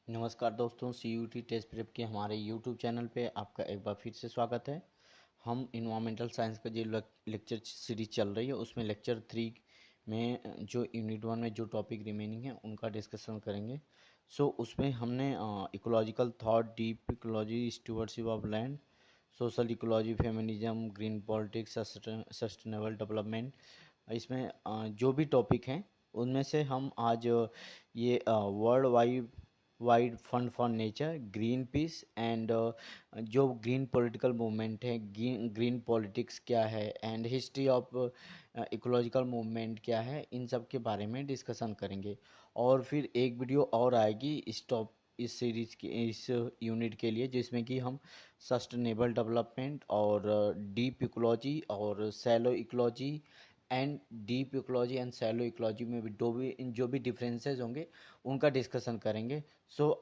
नमस्कार दोस्तों, CUT test prep के हमारे यूट्यूब चैनल पे आपका एक बार फिर से स्वागत है। हम इन्वामेंटल साइंस का जो लेक्चर सीरीज चल रही है उसमें लेक्चर 3 में जो यूनिट 1 में जो टॉपिक रिमेनिंग है उनका डिस्कशन करेंगे। उसमें हमने ecological thought, deep ecology, stewardship of land, social ecology, feminism, green politics, sustainable development, इसमें जो भी टॉपिक हैं उनमें से हम आज ये world wide wide fund for nature, green peas and जो ग्रीन पॉलिटिकल मूवमेंट है, ग्रीन पॉलिटिक्स क्या है and history of ecological movement क्या है, इन सब के बारे में डिस्कशन करेंगे। और फिर एक वीडियो और आएगी इस सीरीज के इस यूनिट के लिए, जिसमें कि हम सस्टेनेबल डेवलपमेंट और डीप इकोलॉजी और shallow ecology and deep ecology and shallow ecology में भी जो भी डिफरेंसेस होंगे उनका डिस्कशन करेंगे।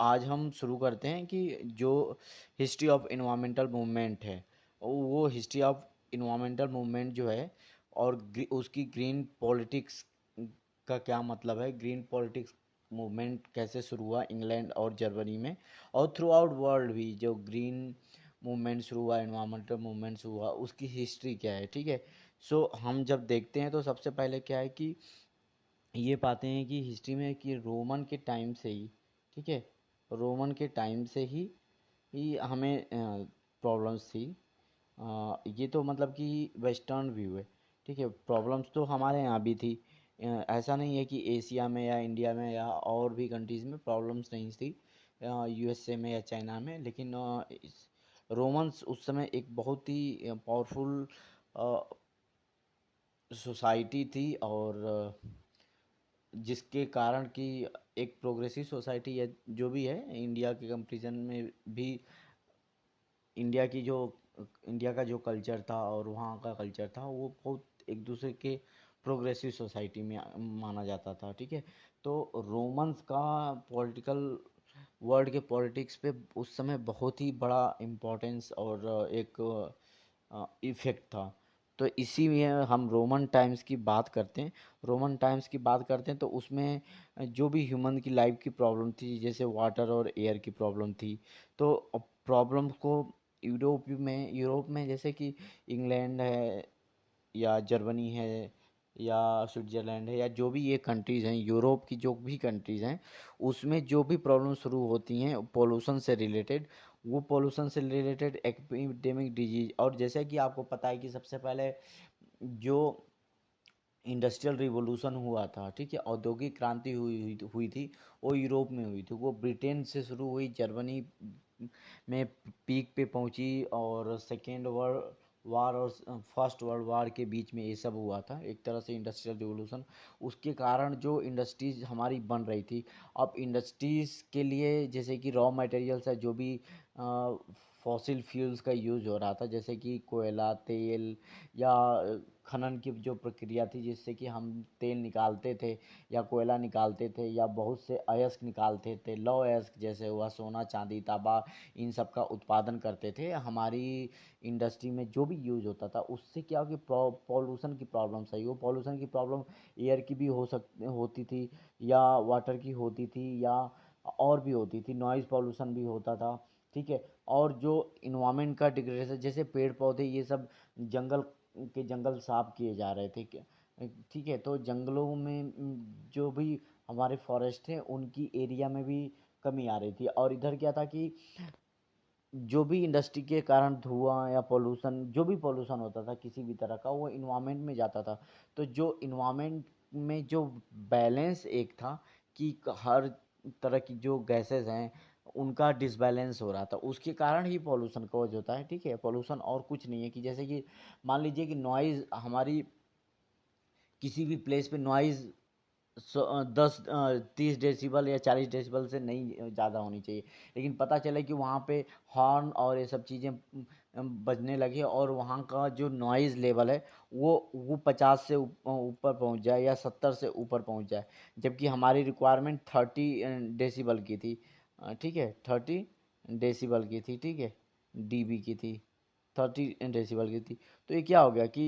आज हम शुरू करते हैं कि जो हिस्ट्री ऑफ इन्वामेंटल मूवमेंट है, वो हिस्ट्री ऑफ इन्वामेंटल मूवमेंट जो है और उसकी ग्रीन पॉलिटिक्स का क्या मतलब है, ग्रीन पॉलिटिक्स मूवमेंट कैसे शुरू हुआ इंग्लैंड और जर्मनी में, और थ्रू आउट वर्ल्ड भी जो ग्रीन मूवमेंट शुरू हुआ, इन्वामेंटल मूवमेंट शुरू हुआ, उसकी हिस्ट्री क्या है। ठीक है। हम जब देखते हैं तो सबसे पहले क्या है कि ये पाते हैं कि हिस्ट्री में कि रोमन के टाइम से ही, ठीक है, रोमन के टाइम से ही हमें प्रॉब्लम्स थी। ये तो मतलब कि वेस्टर्न व्यू है। ठीक है, प्रॉब्लम्स तो हमारे यहाँ भी थी। ऐसा नहीं है कि एशिया में या इंडिया में या और भी कंट्रीज़ में प्रॉब्लम्स नहीं थी, USA में या चाइना में, लेकिन रोमन्स उस समय एक बहुत ही पावरफुल सोसाइटी थी, और जिसके कारण कि एक प्रोग्रेसिव सोसाइटी या जो भी है, इंडिया के कंपेरिजन में भी इंडिया की जो इंडिया का जो कल्चर था और वहाँ का कल्चर था वो बहुत एक दूसरे के प्रोग्रेसिव सोसाइटी में माना जाता था। ठीक है, तो रोमन्स का पॉलिटिकल वर्ल्ड के पॉलिटिक्स पे उस समय बहुत ही बड़ा इम्पोर्टेंस और एक इफेक्ट था। तो इसी में हम रोमन टाइम्स की बात करते हैं। रोमन टाइम्स की बात करते हैं तो उसमें जो भी ह्यूमन की लाइफ की प्रॉब्लम थी, जैसे वाटर और एयर की प्रॉब्लम थी, तो प्रॉब्लम को यूरोप में जैसे कि इंग्लैंड है या जर्मनी है या स्विट्ज़रलैंड है या जो भी ये कंट्रीज़ हैं, यूरोप की जो भी कंट्रीज़ हैं, उसमें जो भी प्रॉब्लम शुरू होती हैं पोल्यूशन से रिलेटेड, वो पोल्यूशन से रिलेटेड एपिडेमिक डिजीज। और जैसे कि आपको पता है कि सबसे पहले जो इंडस्ट्रियल रिवॉल्यूशन हुआ था, ठीक है, औद्योगिक क्रांति हुई थी, वो यूरोप में हुई थी। वो ब्रिटेन से शुरू हुई, जर्मनी में पीक पे पहुंची, और सेकेंड वर्ल्ड वार और फर्स्ट वर्ल्ड वार के बीच में ये सब हुआ था, एक तरह से इंडस्ट्रियल रिवॉल्यूशन। उसके कारण जो इंडस्ट्रीज हमारी बन रही थी, अब इंडस्ट्रीज़ के लिए जैसे कि रॉ मटेरियल्स है, जो भी फॉसिल फ्यूल्स का यूज़ हो रहा था, जैसे कि कोयला, तेल, या खनन की जो प्रक्रिया थी जिससे कि हम तेल निकालते थे या कोयला निकालते थे या बहुत से अयस्क निकालते थे, लौ अयस्क जैसे हुआ सोना, चांदी, तांबा, इन सब का उत्पादन करते थे। हमारी इंडस्ट्री में जो भी यूज होता था उससे क्या हो कि पॉल्यूशन की प्रॉब्लम सही, वो पॉल्यूशन की प्रॉब्लम एयर की भी होती थी, या वाटर की होती थी, या और भी होती थी, नॉइज़ पॉल्यूशन भी होता था। ठीक है, और जो इन्वायरमेंट का डिग्रेडेशन, जैसे पेड़ पौधे ये सब जंगल साफ किए जा रहे थे क्या। ठीक है, तो जंगलों में जो भी हमारे फॉरेस्ट हैं उनकी एरिया में भी कमी आ रही थी, और इधर क्या था कि जो भी इंडस्ट्री के कारण धुआं या पोल्यूशन, जो भी पोल्यूशन होता था किसी भी तरह का, वो इन्वायरमेंट में जाता था। तो जो इन्वायरमेंट में जो बैलेंस एक था कि हर तरह की जो गैसेस हैं उनका डिसबैलेंस हो रहा था, उसके कारण ही पोल्यूशन कॉज होता है। ठीक है, पोल्यूशन और कुछ नहीं है कि जैसे कि मान लीजिए कि नॉइज़ हमारी किसी भी प्लेस पे नॉइज़ 30 डेसिबल या 40 डेसिबल से नहीं ज़्यादा होनी चाहिए, लेकिन पता चले कि वहाँ पे हॉर्न और ये सब चीज़ें बजने लगे और वहाँ का जो नॉइज़ लेवल है वो 50 से ऊपर पहुँच जाए या 70 से ऊपर पहुँच जाए, जबकि हमारी रिक्वायरमेंट 30 डेसिबल की थी। ठीक है, 30 डेसिबल की थी, ठीक है, डीबी की थी। 30 डेसिबल की थी। तो ये क्या हो गया कि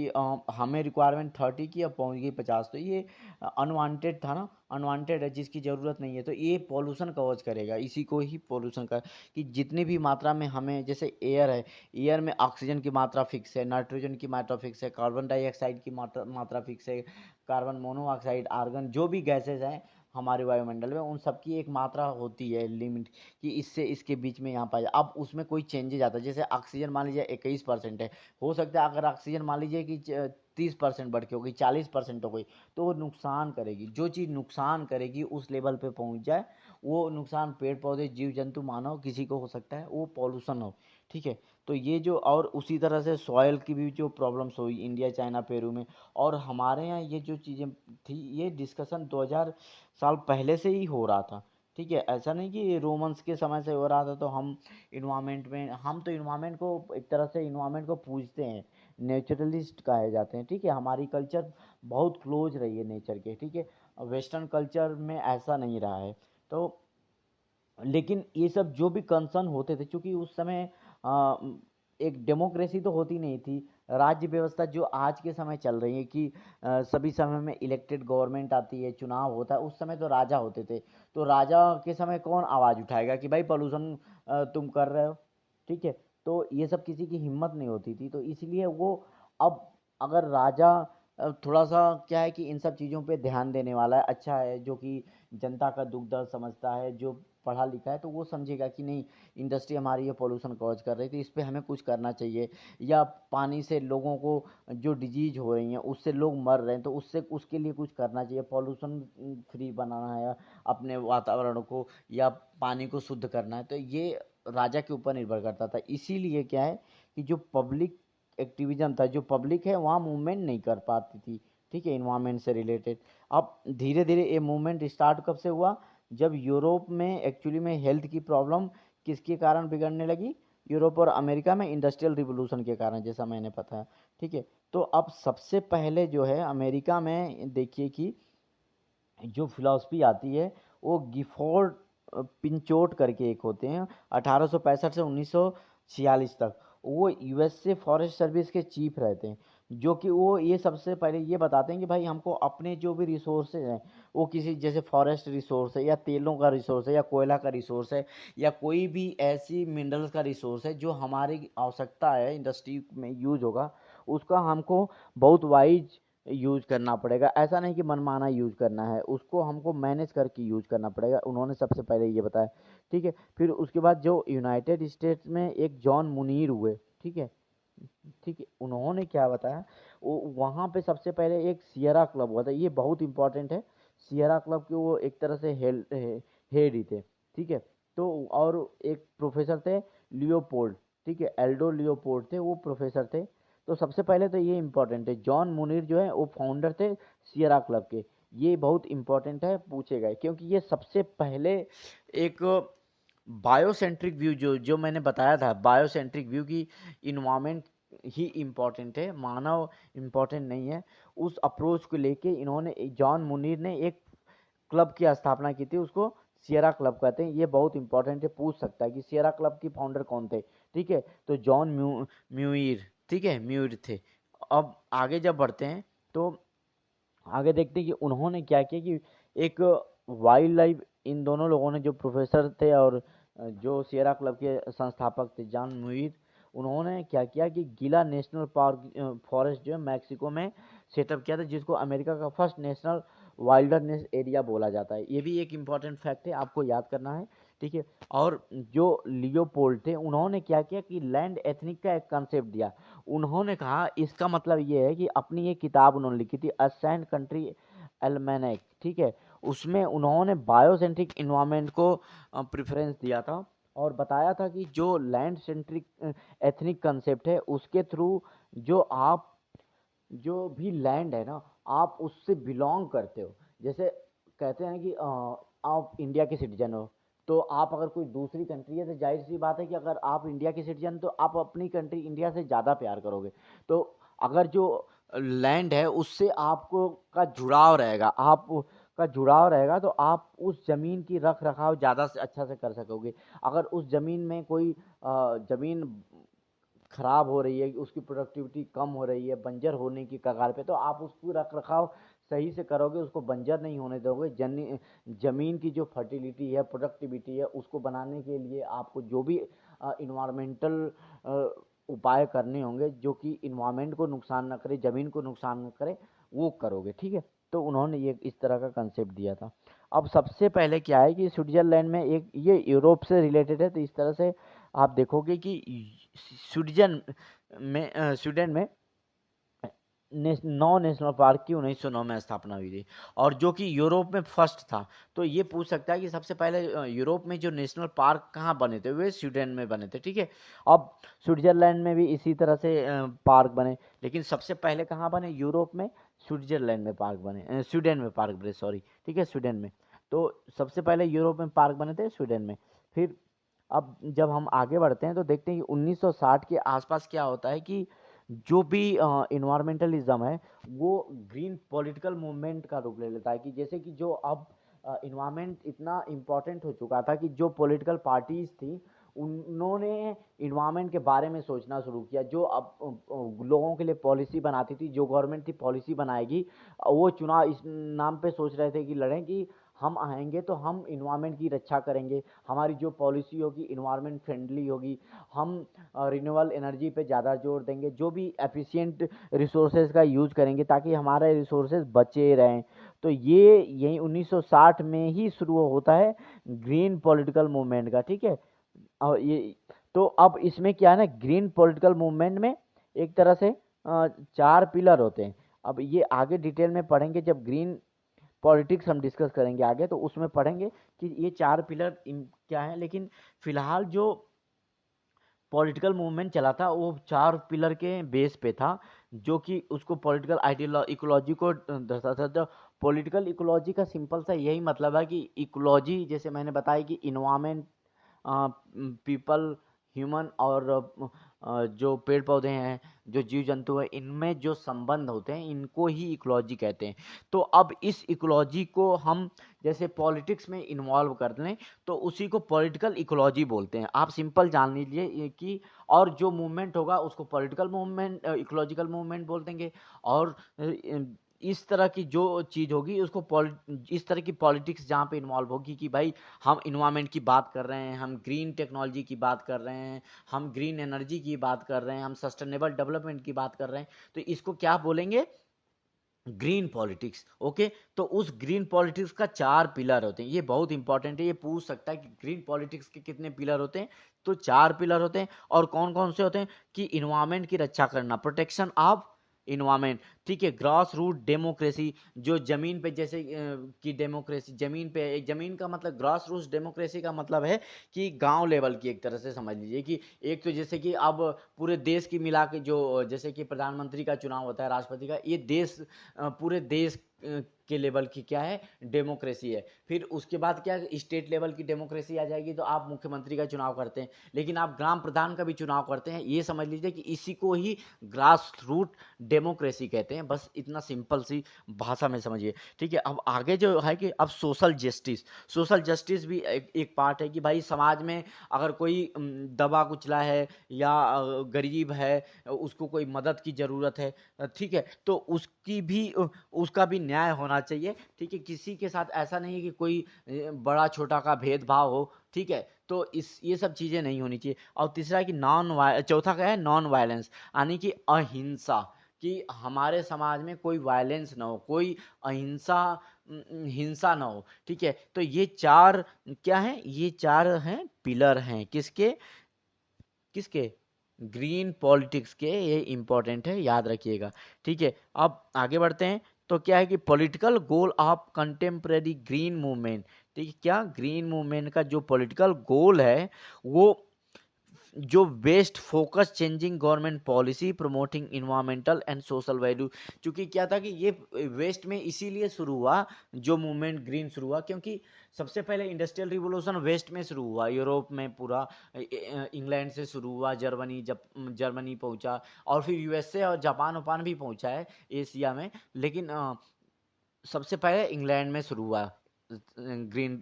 हमें रिक्वायरमेंट 30 की, अब पहुंच गई 50। तो ये अनवांटेड था ना, अनवांटेड है जिसकी ज़रूरत नहीं है। तो ये पॉल्यूशन कॉज करेगा, इसी को ही पॉल्यूशन का, कि जितनी भी मात्रा में हमें, जैसे एयर है, एयर में ऑक्सीजन की मात्रा फिक्स है, नाइट्रोजन की मात्रा फिक्स है, कार्बन डाइऑक्साइड की मात्रा फिक्स है, कार्बन मोनोऑक्साइड, आर्गन, जो भी गैसेज हैं हमारे वायुमंडल में, उन सबकी एक मात्रा होती है लिमिट, कि इससे इसके बीच में यहाँ पाया। अब उसमें कोई चेंजेज आता है, जैसे ऑक्सीजन मान लीजिए 21% है, हो सकता है अगर ऑक्सीजन मान लीजिए कि 30% बढ़ के हो गई, 40% हो गई, तो वो नुकसान करेगी। जो चीज़ नुकसान करेगी उस लेवल पे पहुंच जाए, वो नुकसान पेड़ पौधे, जीव जंतु, मानव, किसी को हो सकता है, वो पॉल्यूशन हो। ठीक है। तो ये जो, और उसी तरह से सॉयल की भी जो प्रॉब्लम्स हुई इंडिया, चाइना, पेरू में, और हमारे यहाँ ये जो चीज़ें थी, ये डिस्कशन 2000 साल पहले से ही हो रहा था। ठीक है, ऐसा नहीं कि रोमन्स के समय से हो रहा था तो हम इन्वायरमेंट में, हम तो इन्वायरमेंट को एक तरह से, इन्वायरमेंट को पूजते हैं, नेचुरलिस्ट कहे जाते हैं। ठीक है, हमारी कल्चर बहुत क्लोज रही है नेचर के। ठीक है, वेस्टर्न कल्चर में ऐसा नहीं रहा है। तो लेकिन ये सब जो भी कंसर्न होते थे, क्योंकि उस समय आ, एक डेमोक्रेसी तो होती नहीं थी, राज्य व्यवस्था जो आज के समय चल रही है कि सभी समय में इलेक्टेड गवर्नमेंट आती है, चुनाव होता है। उस समय तो राजा होते थे, तो राजा के समय कौन आवाज़ उठाएगा कि भाई पोल्यूशन तुम कर रहे हो। ठीक है, तो ये सब किसी की हिम्मत नहीं होती थी, तो इसलिए वो, अब अगर राजा थोड़ा सा क्या है कि इन सब चीज़ों पे ध्यान देने वाला है, अच्छा है, जो कि जनता का दुख दर्द समझता है, जो पढ़ा लिखा है, तो वो समझेगा कि नहीं, इंडस्ट्री हमारी ये पोल्यूशन कॉज कर रही थी, इस पे हमें कुछ करना चाहिए। या पानी से लोगों को जो डिजीज हो रही हैं, उससे लोग मर रहे हैं, तो उससे, उसके लिए कुछ करना चाहिए, पोल्यूशन फ्री बनाना है अपने वातावरण को, या पानी को शुद्ध करना है। तो ये राजा के ऊपर निर्भर करता था। इसीलिए क्या है कि जो पब्लिक एक्टिविज्म था, जो पब्लिक है वहाँ मूवमेंट नहीं कर पाती थी। ठीक है, इन्वायरमेंट से रिलेटेड। अब धीरे धीरे ये मूवमेंट स्टार्ट कब से हुआ, जब यूरोप में एक्चुअली में हेल्थ की प्रॉब्लम किसके कारण बिगड़ने लगी, यूरोप और अमेरिका में इंडस्ट्रियल रिवोल्यूशन के कारण, जैसा मैंने पता है। ठीक है, तो अब सबसे पहले जो है अमेरिका में देखिए कि जो फिलॉसफी आती है, वो गिफोर्ड पिंचोट करके एक होते हैं, 1865 से 1946 तक वो यूएसए फॉरेस्ट सर्विस के चीफ रहते हैं। जो कि वो ये सबसे पहले ये बताते हैं कि भाई हमको अपने जो भी रिसोर्सेज हैं, वो किसी, जैसे फॉरेस्ट रिसोर्स है, या तेलों का रिसोर्स है, या कोयला का रिसोर्स है, या कोई भी ऐसी मिनरल्स का रिसोर्स है जो हमारी आवश्यकता है, इंडस्ट्री में यूज होगा, उसका हमको बहुत वाइज यूज करना पड़ेगा। ऐसा नहीं कि मनमाना यूज करना है, उसको हमको मैनेज करके यूज करना पड़ेगा, उन्होंने सबसे पहले ये बताया। ठीक है, फिर उसके बाद जो यूनाइटेड स्टेट्स में एक जॉन मुनीर हुए। ठीक है, ठीक है, उन्होंने क्या बताया, वो वहाँ पे सबसे पहले एक सियरा क्लब हुआ था, ये बहुत इंपॉर्टेंट है। सियरा क्लब के वो एक तरह से हेड ही थे। ठीक है, तो और एक प्रोफेसर थे, लियोपोल्ड। ठीक है, एल्डो लियोपोल्ड थे, वो प्रोफेसर थे। तो सबसे पहले तो ये इंपॉर्टेंट है, जॉन मुनीर जो है वो फाउंडर थे सियरा क्लब के। ये बहुत इंपॉर्टेंट है, पूछे गए, क्योंकि ये सबसे पहले एक बायोसेंट्रिक व्यू, जो मैंने बताया था, बायोसेंट्रिक व्यू की इन्वायरमेंट ही इम्पोर्टेंट है, मानव इम्पोर्टेंट नहीं है, उस अप्रोच को लेके इन्होंने, जॉन मुनीर ने एक क्लब की स्थापना की थी, उसको सियरा क्लब कहते हैं। ये बहुत इंपॉर्टेंट है, पूछ सकता है कि सियरा क्लब की फाउंडर कौन थे। ठीक है, तो जॉन म्यूर। ठीक है, म्यूर थे। अब आगे जब बढ़ते हैं तो आगे देखते हैं कि उन्होंने क्या किया कि एक वाइल्ड लाइफ, इन दोनों लोगों ने, जो प्रोफेसर थे और जो सियरा क्लब के संस्थापक थे जॉन मुइर, उन्होंने क्या किया कि गीला नेशनल पार्क फॉरेस्ट जो है मैक्सिको में सेटअप किया था, जिसको अमेरिका का फर्स्ट नेशनल वाइल्डरनेस एरिया बोला जाता है। ये भी एक इम्पॉर्टेंट फैक्ट है, आपको याद करना है। ठीक है, और जो लियोपोल्ड थे, उन्होंने क्या किया कि लैंड एथनिक का एक कंसेप्ट दिया। उन्होंने कहा, इसका मतलब ये है कि अपनी एक किताब उन्होंने लिखी थी, असेंट कंट्री एल्मेनेक। ठीक है, उसमें उन्होंने बायोसेंट्रिक इन्वायरमेंट को प्रेफरेंस दिया था, और बताया था कि जो लैंड सेंट्रिक एथनिक कंसेप्ट है, उसके थ्रू जो आप, जो भी लैंड है ना, आप उससे बिलोंग करते हो। जैसे कहते हैं कि आप इंडिया के सिटीजन हो, तो आप अगर कोई दूसरी कंट्री है, तो जाहिर सी बात है कि अगर आप इंडिया के सिटीजन, तो आप अपनी कंट्री इंडिया से ज़्यादा प्यार करोगे। तो अगर जो लैंड है उससे आपको का जुड़ाव रहेगा, आप का जुड़ाव रहेगा, तो आप उस ज़मीन की रख रखाव ज़्यादा से अच्छा से कर सकोगे। अगर उस ज़मीन में कोई ज़मीन खराब हो रही है, उसकी प्रोडक्टिविटी कम हो रही है, बंजर होने की कगार पे, तो आप उसको रख रखाव सही से करोगे, उसको बंजर नहीं होने दोगे। जमीन की जो फर्टिलिटी है, प्रोडक्टिविटी है, उसको बनाने के लिए आपको जो भी इन्वायरमेंटल उपाय करने होंगे जो कि इन्वायरमेंट को नुकसान ना करे, ज़मीन को नुकसान ना करे, वो करोगे, ठीक है। तो उन्होंने ये इस तरह का कंसेप्ट दिया था। अब सबसे पहले क्या है कि स्विट्जरलैंड में, एक ये यूरोप से रिलेटेड है, तो इस तरह से आप देखोगे कि स्विट्जन स्वीडन में 9 नेशनल पार्क की 1909 में स्थापना हुई थी, और जो कि यूरोप में फर्स्ट था। तो ये पूछ सकता है कि सबसे पहले यूरोप में जो नेशनल पार्क कहाँ बने थे, वे स्वीडन में बने थे, ठीक है। अब स्विट्जरलैंड में भी इसी तरह से पार्क बने, लेकिन सबसे पहले कहाँ बने, यूरोप में, स्विट्जरलैंड में पार्क बने, स्वीडन में पार्क बने, सॉरी, ठीक है, स्वीडन में। तो सबसे पहले यूरोप में पार्क बने थे, स्वीडन में। फिर अब जब हम आगे बढ़ते हैं तो देखते हैं कि 1960 के आसपास क्या होता है कि जो भी इन्वायरमेंटलिज्म है वो ग्रीन पॉलिटिकल मूवमेंट का रूप ले लेता है। कि जैसे कि जो अब इन्वायरमेंट इतना इम्पोर्टेंट हो चुका था कि जो पॉलिटिकल पार्टीज थी उन्होंने इन्वायरमेंट के बारे में सोचना शुरू किया। जो अब लोगों के लिए पॉलिसी बनाती थी, जो गवर्नमेंट थी पॉलिसी बनाएगी, वो चुनाव इस नाम पे सोच रहे थे कि लड़ें कि हम आएंगे तो हम इन्वायरमेंट की रक्षा करेंगे, हमारी जो पॉलिसी होगी इन्वायरमेंट फ्रेंडली होगी, हम रिन्यूएबल एनर्जी पे ज़्यादा जोर देंगे, जो भी एफिशिएंट रिसोर्सेज का यूज़ करेंगे ताकि हमारे रिसोर्सेज बचे रहें। तो ये यही 1960 में ही शुरू होता है ग्रीन पॉलिटिकल मूवमेंट का, ठीक है। और ये तो अब इसमें क्या है ना, ग्रीन पॉलिटिकल मूवमेंट में एक तरह से 4 पिलर होते हैं। अब ये आगे डिटेल में पढ़ेंगे, जब ग्रीन पॉलिटिक्स हम डिस्कस करेंगे आगे तो उसमें पढ़ेंगे कि ये 4 पिलर क्या है। लेकिन फिलहाल जो पॉलिटिकल मूवमेंट चला था वो 4 पिलर के बेस पे था, जो कि उसको पॉलिटिकल इकोलॉजी को दर्शाता था। तो पॉलिटिकल इकोलॉजी का सिंपल सा यही मतलब है कि इकोलॉजी, जैसे मैंने बताया कि इन्वायरमेंट, पीपल, ह्यूमन, और जो पेड़ पौधे हैं, जो जीव जंतु हैं, इनमें जो संबंध होते हैं इनको ही इकोलॉजी कहते हैं। तो अब इस इकोलॉजी को हम जैसे पॉलिटिक्स में इन्वॉल्व कर लें तो उसी को पॉलिटिकल इकोलॉजी बोलते हैं। आप सिंपल जान लीजिए ये कि, और जो मूवमेंट होगा उसको पॉलिटिकल मूवमेंट, इकोलॉजिकल मूवमेंट बोल देंगे। और इस तरह की जो चीज़ होगी उसको इस तरह की पॉलिटिक्स जहाँ पे इन्वॉल्व होगी कि भाई हम इन्वायरमेंट की बात कर रहे हैं, हम ग्रीन टेक्नोलॉजी की बात कर रहे हैं, हम ग्रीन एनर्जी की बात कर रहे हैं, हम सस्टेनेबल डेवलपमेंट की बात कर रहे हैं, तो इसको क्या बोलेंगे, ग्रीन पॉलिटिक्स। ओके, तो उस ग्रीन पॉलिटिक्स का 4 पिलर होते हैं। ये बहुत इंपॉर्टेंट है, ये पूछ सकता है कि ग्रीन पॉलिटिक्स के कितने पिलर होते हैं। तो 4 पिलर होते हैं, और कौन कौन से होते हैं कि इन्वायरमेंट की रक्षा करना, प्रोटेक्शन ऑफ इन्वायरमेंट, ठीक है। ग्रास रूट डेमोक्रेसी, जो जमीन पे जैसे की डेमोक्रेसी, जमीन पे, एक जमीन का मतलब, ग्रास रूट डेमोक्रेसी का मतलब है कि गांव लेवल की, एक तरह से समझ लीजिए कि एक तो जैसे कि अब पूरे देश की मिला के जो, जैसे कि प्रधानमंत्री का चुनाव होता है, राष्ट्रपति का, ये देश पूरे देश के लेवल की क्या है, डेमोक्रेसी है। फिर उसके बाद क्या, स्टेट लेवल की डेमोक्रेसी आ जाएगी, तो आप मुख्यमंत्री का चुनाव करते हैं, लेकिन आप ग्राम प्रधान का भी चुनाव करते हैं। ये समझ लीजिए कि इसी को ही ग्रास रूट डेमोक्रेसी कहते हैं। बस इतना सिंपल सी भाषा में समझिए, ठीक है। अब आगे जो है कि अब सोशल जस्टिस भी एक पार्ट है कि भाई समाज में अगर कोई दबा कुचला है या गरीब है, उसको कोई मदद की ज़रूरत है, ठीक है, तो उसका भी न्याय होना चाहिए, ठीक है। किसी के साथ ऐसा नहीं है कि कोई बड़ा छोटा का भेदभाव हो, ठीक है। तो ये सब चीज़ें नहीं होनी चाहिए। और तीसरा है कि चौथा क्या है, नॉन वायलेंस, यानी कि अहिंसा, कि हमारे समाज में कोई वायलेंस ना हो, कोई अहिंसा, हिंसा ना हो, ठीक है। तो ये 4 क्या है, ये 4 हैं, पिलर हैं, किसके किसके ग्रीन पॉलिटिक्स के। ये इंपॉर्टेंट है, याद रखिएगा, ठीक है। अब आगे बढ़ते हैं। तो क्या है कि political goal of contemporary green movement, ठीक है। क्या ग्रीन मूवमेंट का जो पॉलिटिकल गोल है वो, जो west focus changing government policy promoting environmental and social value. क्योंकि क्या था कि ये वेस्ट में इसीलिए शुरू हुआ, जो मूवमेंट ग्रीन शुरू हुआ, क्योंकि सबसे पहले इंडस्ट्रियल रिवोल्यूशन वेस्ट में शुरू हुआ, यूरोप में पूरा, इंग्लैंड से शुरू हुआ, जर्मनी पहुंचा, और फिर यूएसए और जापान उपान भी पहुंचा है एशिया में, लेकिन सबसे पहले इंग्लैंड में शुरू हुआ, ग्रीन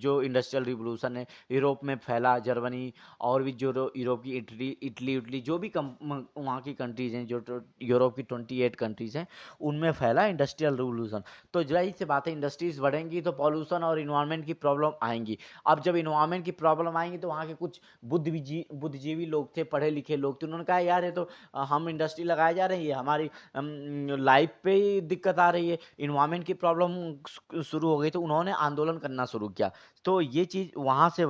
जो इंडस्ट्रियल रिवोल्यूशन है यूरोप में फैला, जर्मनी और भी जो यूरोप की इटली इटली इटली जो भी वहाँ की कंट्रीज हैं, जो यूरोप की 28 कंट्रीज हैं, उनमें फैला इंडस्ट्रियल रिवोल्यूशन। तो जाहिर सी बात है, इंडस्ट्रीज बढ़ेंगी तो पॉल्यूशन और इन्वायरमेंट की प्रॉब्लम आएंगी। अब जब इन्वायरमेंट की प्रॉब्लम आएंगी तो वहाँ के कुछ बुद्धिजीवी लोग थे, पढ़े लिखे लोग थे, उन्होंने कहा यार ये तो हम इंडस्ट्री लगाए जा रही है, हमारी लाइफ पे ही दिक्कत आ रही है, इन्वायरमेंट की प्रॉब्लम शुरू हो गई, तो उन्होंने आंदोलन करना शुरू किया। तो ये चीज़ वहाँ से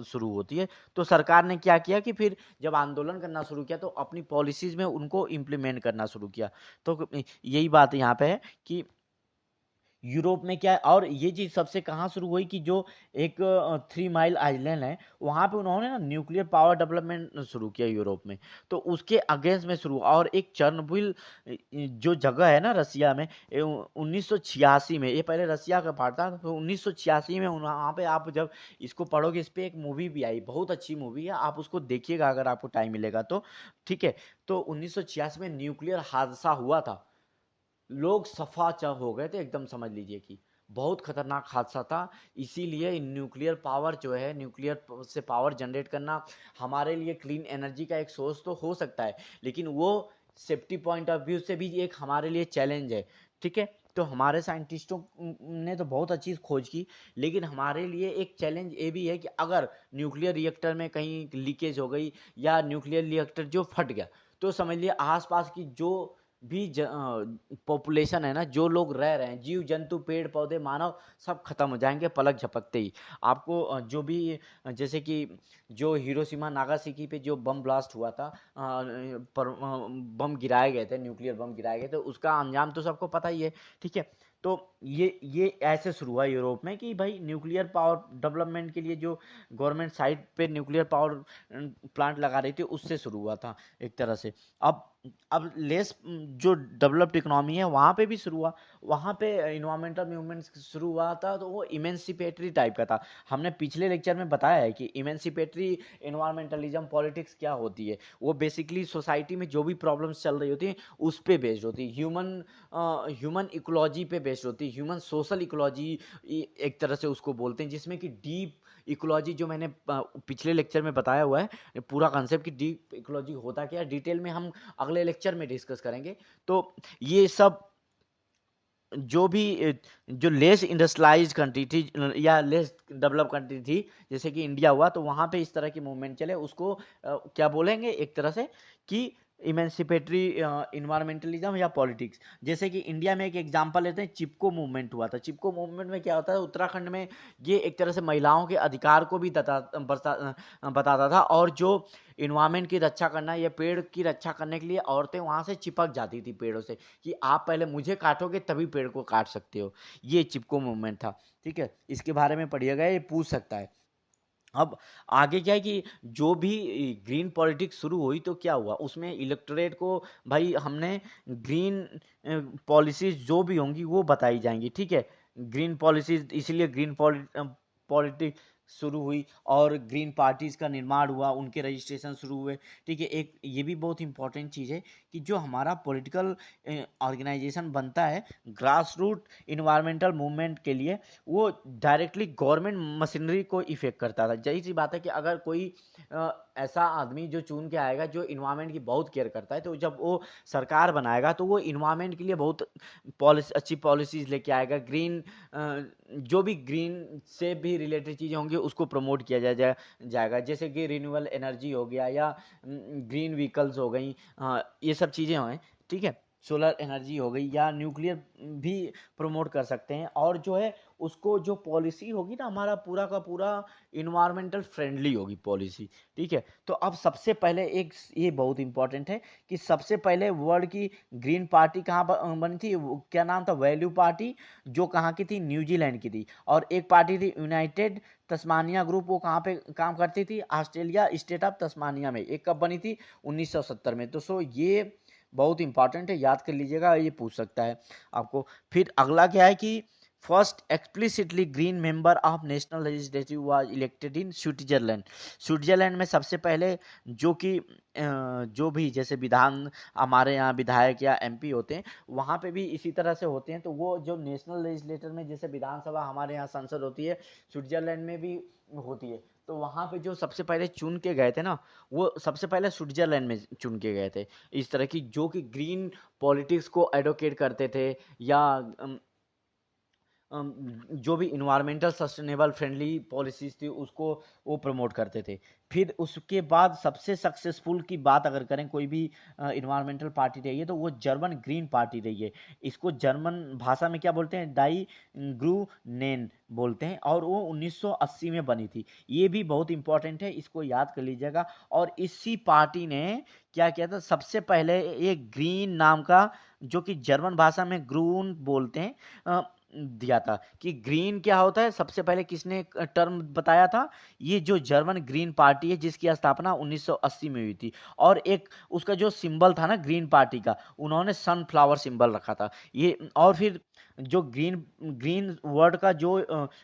शुरू होती है। तो सरकार ने क्या किया कि फिर जब आंदोलन करना शुरू किया तो अपनी पॉलिसीज में उनको इम्प्लीमेंट करना शुरू किया। तो यही बात यहाँ पे है कि यूरोप में क्या है, और ये चीज़ सबसे कहाँ शुरू हुई कि जो एक 3 माइल आइलैंड है, वहाँ पे उन्होंने ना न्यूक्लियर पावर डेवलपमेंट शुरू किया यूरोप में। तो उसके अगेंस्ट में शुरू, और एक चर्नोबिल जो जगह है ना रसिया में, 1986 में, ये पहले रसिया का पार्ट था, तो 1986 में वहाँ पे आप जब इसको पढ़ोगे, इस पे एक मूवी भी आई, बहुत अच्छी मूवी है, आप उसको देखिएगा अगर आपको टाइम मिलेगा तो। ठीक है। तो 1986 में न्यूक्लियर हादसा हुआ था, लोग सफा हो गए थे एकदम, समझ लीजिए कि बहुत खतरनाक हादसा था। इसीलिए न्यूक्लियर पावर जो है, न्यूक्लियर से पावर जनरेट करना हमारे लिए क्लीन एनर्जी का एक सोर्स तो हो सकता है, लेकिन वो सेफ्टी पॉइंट ऑफ व्यू से भी एक हमारे लिए चैलेंज है। ठीक है। तो हमारे साइंटिस्टों ने तो बहुत अच्छी खोज की, लेकिन हमारे लिए एक चैलेंज ये भी है कि अगर न्यूक्लियर रिएक्टर में कहीं लीकेज हो गई या न्यूक्लियर रिएक्टर जो फट गया, तो समझ लिए आसपास की जो भी पॉपुलेशन है ना, जो लोग रह रहे हैं, जीव जंतु पेड़ पौधे मानव, सब खत्म हो जाएंगे पलक झपकते ही। आपको जो भी जैसे कि जो हिरोशिमा नागासाकी पे जो बम ब्लास्ट हुआ था, बम गिराए गए थे, न्यूक्लियर बम गिराए गए थे, उसका अंजाम तो सबको पता ही है। ठीक है। तो ये ऐसे शुरू हुआ यूरोप में कि भाई न्यूक्लियर पावर डेवलपमेंट के लिए जो गवर्नमेंट साइड पे न्यूक्लियर पावर प्लांट लगा रही थी, उससे शुरू हुआ था एक तरह से। अब अब लेस जो डेवलप्ड इकोनॉमी है वहाँ पे भी शुरू हुआ, वहाँ पे इन्वायरमेंटल मूवमेंट शुरू हुआ था, तो वो इमेंसिपेटरी टाइप का था। हमने पिछले लेक्चर में बताया है कि इमेंसिपेटरी इन्वायरमेंटलिज्म पॉलिटिक्स क्या होती है। वो बेसिकली सोसाइटी में जो भी प्रॉब्लम्स चल रही होती हैं उस पे बेस्ड होती है, ह्यूमन इकोलॉजी पे बेस्ड होती है, ह्यूमन सोशल इकोलॉजी एक तरह से उसको बोलते हैं, जिसमें कि डीप इकोलॉजी जो मैंने पिछले लेक्चर में बताया हुआ है, पूरा कॉन्सेप्ट की डीप इकोलॉजी होता क्या है, डिटेल में हम अगले लेक्चर में डिस्कस करेंगे। तो ये सब जो भी जो लेस इंडस्ट्रियलाइज्ड कंट्री थी या लेस डेवलप कंट्री थी, जैसे कि इंडिया हुआ, तो वहाँ पे इस तरह की मूवमेंट चले, उसको क्या बोलेंगे एक तरह से कि इमेंसिपेटरी इन्वायरमेंटलिज्म या पॉलिटिक्स। जैसे कि इंडिया में एक एग्जांपल लेते हैं, चिपको मूवमेंट हुआ था। चिपको मूवमेंट में क्या होता है, उत्तराखंड में ये एक तरह से महिलाओं के अधिकार को भी बताता था, और जो इन्वायरमेंट की रक्षा करना या पेड़ की रक्षा करने के लिए औरतें वहाँ से चिपक जाती थी पेड़ों से, कि आप पहले मुझे काटोगे तभी पेड़ को काट सकते हो। ये चिपको मूवमेंट था। ठीक है। इसके बारे में पढ़िएगा, ये पूछ सकता है। अब आगे क्या है कि जो भी ग्रीन पॉलिटिक्स शुरू हुई तो क्या हुआ, उसमें इलेक्टोरेट को भाई हमने ग्रीन पॉलिसीज जो भी होंगी वो बताई जाएंगी। ठीक है। ग्रीन पॉलिसीज, इसलिए ग्रीन पॉलिटिक्स शुरू हुई और ग्रीन पार्टीज का निर्माण हुआ, उनके रजिस्ट्रेशन शुरू हुए। ठीक है। एक ये भी बहुत इंपॉर्टेंट चीज़ है कि जो हमारा पॉलिटिकल ऑर्गेनाइजेशन बनता है ग्रास रूट इन्वायरमेंटल मूवमेंट के लिए, वो डायरेक्टली गवर्नमेंट मशीनरी को इफेक्ट करता था। जाहिर सी बात है कि अगर कोई ऐसा आदमी जो चुन के आएगा जो इन्वायरमेंट की बहुत केयर करता है, तो जब वो सरकार बनाएगा तो वो इन्वायरमेंट के लिए बहुत अच्छी पॉलिसीज लेके आएगा। ग्रीन जो भी ग्रीन से भी रिलेटेड चीज़ें होंगी उसको प्रमोट किया जाएगा, जैसे कि रिन्यूएबल एनर्जी हो गया या ग्रीन व्हीकल्स हो गई, ये सब चीज़ें हैं। ठीक है। सोलर एनर्जी हो गई या न्यूक्लियर भी प्रमोट कर सकते हैं, और जो है उसको जो पॉलिसी होगी ना, हमारा पूरा का पूरा इन्वायरमेंटल फ्रेंडली होगी पॉलिसी। ठीक है। तो अब सबसे पहले एक ये बहुत इंपॉर्टेंट है कि सबसे पहले वर्ल्ड की ग्रीन पार्टी कहाँ बनी थी, क्या नाम था, वैल्यू पार्टी, जो कहाँ की थी, न्यूजीलैंड की थी। और एक पार्टी थी यूनाइटेड तस्मानिया ग्रुप, वो कहाँ पे काम करती थी, ऑस्ट्रेलिया स्टेट ऑफ तस्मानिया में। एक कब बनी थी, 1970 में। तो ये बहुत इंपॉर्टेंट है, याद कर लीजिएगा, ये पूछ सकता है आपको। फिर अगला क्या है कि first explicitly green member of national legislative was elected in Switzerland. Switzerland में सबसे पहले जो कि जो भी जैसे विधान हमारे यहाँ विधायक या एमपी होते हैं, वहाँ पे भी इसी तरह से होते हैं। तो वो जो नेशनल लेजिस्लेटर में जैसे विधानसभा हमारे यहाँ संसद होती है, स्विट्जरलैंड में भी होती है। तो वहाँ पे जो सबसे पहले चुन के गए थे ना, वो सबसे पहले स्विट्जरलैंड में चुन के गए थे। इस तरह की जो कि ग्रीन पॉलिटिक्स को एडवोकेट करते थे, या जो भी इन्वायरमेंटल सस्टेनेबल फ्रेंडली पॉलिसीज थी उसको वो प्रमोट करते थे। फिर उसके बाद सबसे सक्सेसफुल की बात अगर करें कोई भी इन्वायरमेंटल पार्टी रही है, तो वो जर्मन ग्रीन पार्टी रही है। इसको जर्मन भाषा में क्या बोलते हैं, डाई ग्रूनेन बोलते हैं, और वो 1980 में बनी थी। ये भी बहुत इंपॉर्टेंट है, इसको याद कर लीजिएगा। और इसी पार्टी ने क्या किया था, सबसे पहले एक ग्रीन नाम का, जो कि जर्मन भाषा में ग्रून बोलते हैं, दिया था। कि ग्रीन क्या होता है, सबसे पहले किसने टर्म बताया था, ये जो जर्मन ग्रीन पार्टी है, जिसकी स्थापना 1980 में हुई थी। और एक उसका जो सिंबल था ना ग्रीन पार्टी का, उन्होंने सनफ्लावर सिंबल रखा था ये। और फिर जो ग्रीन ग्रीन वर्ड का जो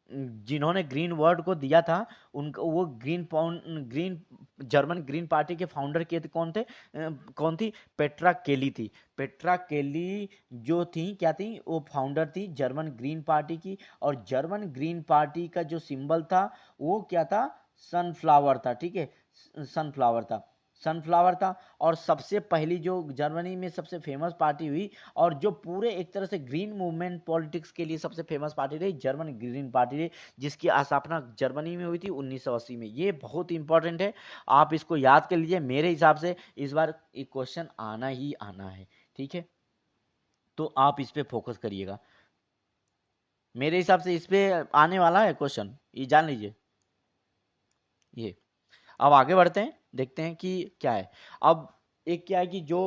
जिन्होंने ग्रीन वर्ड को दिया था, उनका वो ग्रीन जर्मन ग्रीन पार्टी के फाउंडर के कौन थे, कौन थी, पेट्रा केली थी। पेट्रा केली जो थी क्या थी, वो फाउंडर थी जर्मन ग्रीन पार्टी की। और जर्मन ग्रीन पार्टी का जो सिंबल था वो क्या था, सनफ्लावर था। ठीक है, सनफ्लावर था, सनफ्लावर था। और सबसे पहली जो जर्मनी में सबसे फेमस पार्टी हुई, और जो पूरे एक तरह से ग्रीन मूवमेंट पॉलिटिक्स के लिए सबसे फेमस पार्टी रही, जर्मन ग्रीन पार्टी रही, जिसकी स्थापना जर्मनी में हुई थी 1980 में। ये बहुत इंपॉर्टेंट है, आप इसको याद कर लीजिए। मेरे हिसाब से इस बार एक क्वेश्चन आना ही आना है, ठीक है, तो आप इस पे फोकस करिएगा। मेरे हिसाब से इस पे आने वाला है क्वेश्चन, ये जान लीजिए। ये अब आगे बढ़ते हैं, देखते हैं कि क्या है। अब एक क्या है कि जो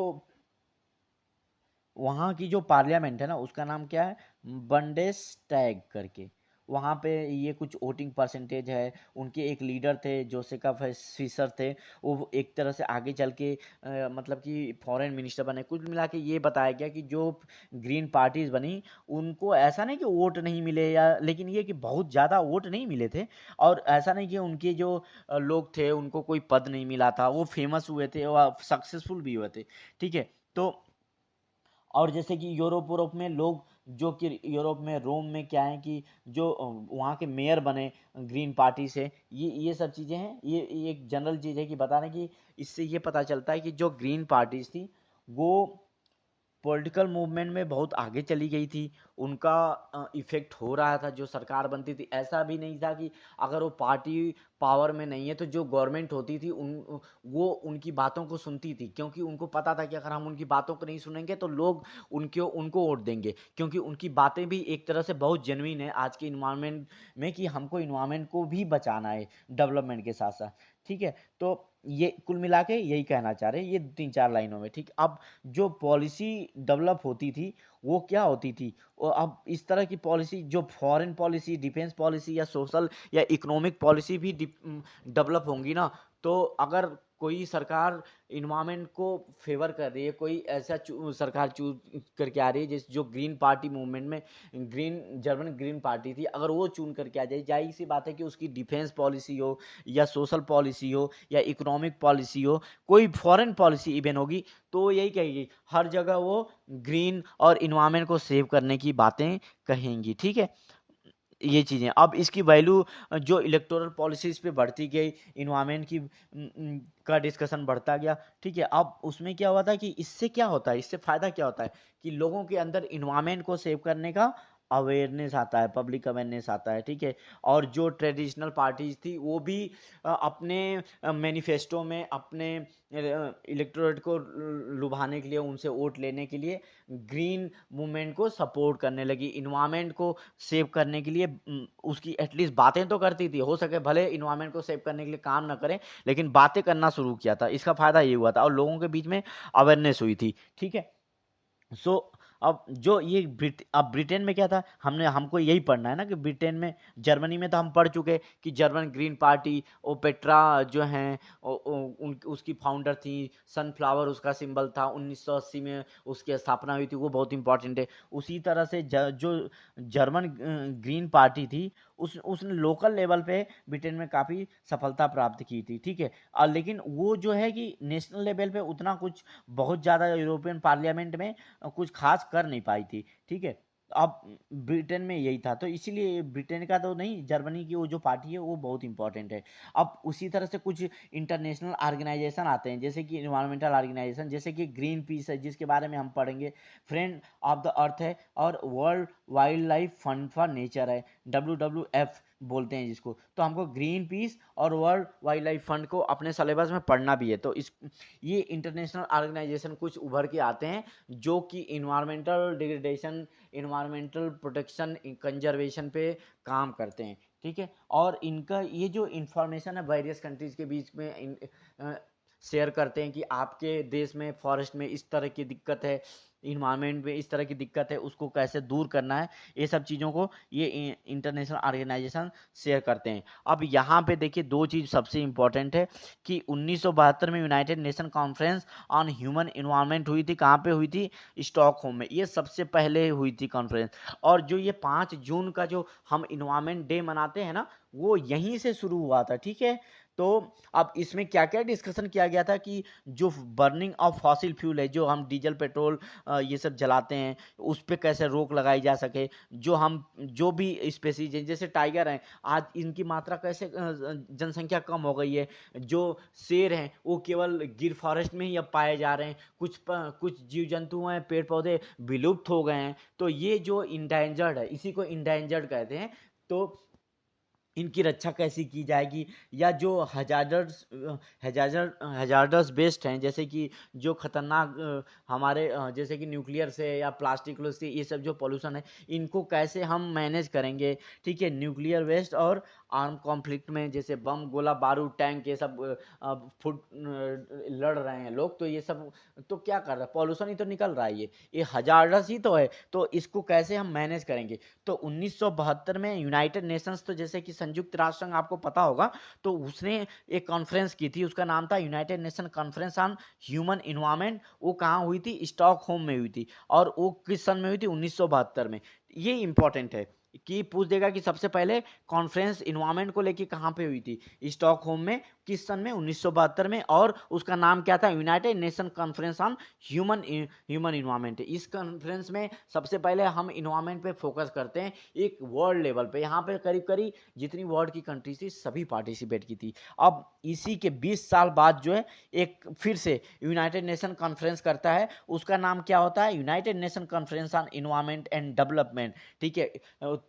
वहाँ की जो पार्लियामेंट है ना, उसका नाम क्या है, बंडेस्टैग करके। वहाँ पे ये कुछ वोटिंग परसेंटेज है। उनके एक लीडर थे, जोसेका फिशर थे। वो एक तरह से आगे चल के मतलब कि फॉरेन मिनिस्टर बने। कुल मिला के ये बताया गया कि जो ग्रीन पार्टीज बनी, उनको ऐसा नहीं कि वोट नहीं मिले, या लेकिन ये कि बहुत ज़्यादा वोट नहीं मिले थे। और ऐसा नहीं कि उनके जो लोग थे उनको कोई पद नहीं मिला था, वो फेमस हुए थे और सक्सेसफुल भी हुए थे। ठीक है, तो और जैसे कि यूरोप वूरोप में लोग, जो कि यूरोप में रोम में क्या है कि जो वहाँ के मेयर बने ग्रीन पार्टी से, ये सब चीज़ें हैं। ये एक जनरल चीज़ है कि बता रहे हैं कि इससे ये पता चलता है कि जो ग्रीन पार्टीज थी वो पॉलिटिकल मूवमेंट में बहुत आगे चली गई थी। उनका इफेक्ट हो रहा था, जो सरकार बनती थी। ऐसा भी नहीं था कि अगर वो पार्टी पावर में नहीं है तो जो गवर्नमेंट होती थी वो उनकी बातों को सुनती थी, क्योंकि उनको पता था कि अगर हम उनकी बातों को नहीं सुनेंगे तो लोग उनको वोट देंगे। क्योंकि उनकी बातें भी एक तरह से बहुत जेन्युइन है आज के इन्वायरमेंट में, कि हमको इन्वायरमेंट को भी बचाना है डेवलपमेंट के साथ साथ। ठीक है, तो ये कुल मिला के यही कहना चाह रहे हैं, ये 3-4 लाइनों में। ठीक, अब जो पॉलिसी डेवलप होती थी वो क्या होती थी, और अब इस तरह की पॉलिसी जो फॉरेन पॉलिसी, डिफेंस पॉलिसी या सोशल या इकोनॉमिक पॉलिसी भी डेवलप होंगी ना, तो अगर कोई सरकार इन्वायरमेंट को फेवर कर रही है, कोई ऐसा सरकार चूज करके आ रही है जिस जो ग्रीन पार्टी मूवमेंट में ग्रीन जर्मन ग्रीन पार्टी थी, अगर वो चुन करके आ जाए, जाहिर सी बात है कि उसकी डिफेंस पॉलिसी हो या सोशल पॉलिसी हो या इकोनॉमिक पॉलिसी हो, कोई फॉरेन पॉलिसी इवन होगी, तो यही कहेगी हर जगह वो ग्रीन और इन्वायरमेंट को सेव करने की बातें कहेंगी। ठीक है, ये चीज़ें। अब इसकी वैल्यू जो इलेक्टोरल पॉलिसीज पे बढ़ती गई, इन्वायरमेंट की का डिस्कशन बढ़ता गया। ठीक है, अब उसमें क्या हुआ था कि इससे क्या होता है, इससे फ़ायदा क्या होता है कि लोगों के अंदर इन्वायरमेंट को सेव करने का अवेयरनेस आता है, पब्लिक अवेयरनेस आता है। ठीक है, और जो ट्रेडिशनल पार्टीज थी वो भी अपने मैनिफेस्टो में अपने इलेक्टोरेट को लुभाने के लिए, उनसे वोट लेने के लिए ग्रीन मूवमेंट को सपोर्ट करने लगी। इन्वायरमेंट को सेव करने के लिए उसकी एटलीस्ट बातें तो करती थी। हो सके भले इन्वायरमेंट को सेव करने के लिए काम ना करें, लेकिन बातें करना शुरू किया था। इसका फायदा ये हुआ था और लोगों के बीच में अवेयरनेस हुई थी। ठीक है, सो अब जो ये अब ब्रिटेन में क्या था, हमको यही पढ़ना है ना कि ब्रिटेन में, जर्मनी में तो हम पढ़ चुके कि जर्मन ग्रीन पार्टी, वो पेट्रा जो हैं, उसकी फाउंडर थी, सनफ्लावर उसका सिंबल था, 1980 में उसकी स्थापना हुई थी, वो बहुत इंपॉर्टेंट है। उसी तरह से जो जर्मन ग्रीन पार्टी थी, उसने लोकल लेवल पे ब्रिटेन में काफ़ी सफलता प्राप्त की थी, ठीक है। लेकिन वो जो है कि नेशनल लेवल पे उतना कुछ बहुत ज़्यादा यूरोपियन पार्लियामेंट में कुछ खास कर नहीं पाई थी, ठीक है। अब ब्रिटेन में यही था, तो इसीलिए ब्रिटेन का तो नहीं, जर्मनी की वो जो पार्टी है वो बहुत इंपॉर्टेंट है। अब उसी तरह से कुछ इंटरनेशनल ऑर्गेनाइजेशन आते हैं, जैसे कि इन्वायरमेंटल ऑर्गेनाइजेशन, जैसे कि ग्रीन पीस है जिसके बारे में हम पढ़ेंगे, फ्रेंड ऑफ द अर्थ है, और world wild life fund for nature है, WWF बोलते हैं जिसको। तो हमको ग्रीन पीस और वर्ल्ड वाइल्ड लाइफ फंड को अपने सिलेबस में पढ़ना भी है। तो ये इंटरनेशनल ऑर्गेनाइजेशन कुछ उभर के आते हैं जो कि environmental degradation, environmental protection, conservation पे काम करते हैं, ठीक है। और इनका ये जो इंफॉर्मेशन है वेरियस कंट्रीज के बीच में शेयर करते हैं कि आपके देश में फॉरेस्ट में इस तरह की दिक्कत है, इन्वायरमेंट में इस तरह की दिक्कत है, उसको कैसे दूर करना है, ये सब चीज़ों को ये इंटरनेशनल ऑर्गेनाइजेशन शेयर करते हैं। अब यहाँ पे देखिए दो चीज़ सबसे इंपॉर्टेंट है कि 1972 में United nation conference on human environment हुई थी। कहाँ पे हुई थी? स्टॉकहोम में। ये सबसे पहले हुई थी कॉन्फ्रेंस। और जो ये 5 जून का जो हम इन्वायरमेंट डे मनाते हैं ना, वो यहीं से शुरू हुआ था, ठीक है। तो अब इसमें क्या क्या डिस्कशन किया गया था कि जो बर्निंग ऑफ फॉसिल फ्यूल है, जो हम डीजल पेट्रोल ये सब जलाते हैं, उस पर कैसे रोक लगाई जा सके। जो भी स्पेसीज हैं जैसे टाइगर हैं, आज इनकी मात्रा कैसे, जनसंख्या कम हो गई है। जो शेर हैं वो केवल गिर फॉरेस्ट में ही अब पाए जा रहे हैं, कुछ जीव जंतु हैं, पेड़ पौधे विलुप्त हो गए हैं। तो ये जो इंडेंजर्ड है, इसी को इंडेंजर्ड कहते हैं। तो इनकी रक्षा कैसी की जाएगी, या जो हजार्डस वेस्ट हैं, जैसे कि जो खतरनाक हमारे जैसे कि न्यूक्लियर से या प्लास्टिक से, ये सब जो पोल्यूशन है, इनको कैसे हम मैनेज करेंगे, ठीक है। न्यूक्लियर वेस्ट और आर्म कॉन्फ्लिक्ट में जैसे बम, गोला बारूद, टैंक, ये सब फुट लड़ रहे हैं लोग, तो ये सब तो क्या कर रहा है, पॉल्यूशन ही तो निकल रहा है, ये हजार्डस ही तो है। तो इसको कैसे हम मैनेज करेंगे। तो 1972 में यूनाइटेड नेशंस, तो जैसे कि संयुक्त राष्ट्र संघ आपको पता होगा, तो उसने एक कॉन्फ्रेंस की थी, उसका नाम था United nation conference on human environment. वो कहाँ हुई थी? स्टॉकहोम में हुई थी। और वो किस सन में हुई थी? 1972 में। ये इंपॉर्टेंट है कि पूछ देगा कि सबसे पहले कॉन्फ्रेंस इन्वायरमेंट को लेके कहाँ पे हुई थी? स्टॉकहोम में। किस सन में? 1972 में। और उसका नाम क्या था? United nation conference on human environment. इस कॉन्फ्रेंस में सबसे पहले हम इन्वायरमेंट पे फोकस करते हैं एक वर्ल्ड लेवल पे। यहाँ पे करीब करीब जितनी वर्ल्ड की कंट्री थी सभी पार्टिसिपेट की थी। अब इसी के 20 साल बाद जो है एक फिर से यूनाइटेड नेशन कॉन्फ्रेंस करता है। उसका नाम क्या होता है? United nation conference on environment and development, ठीक है।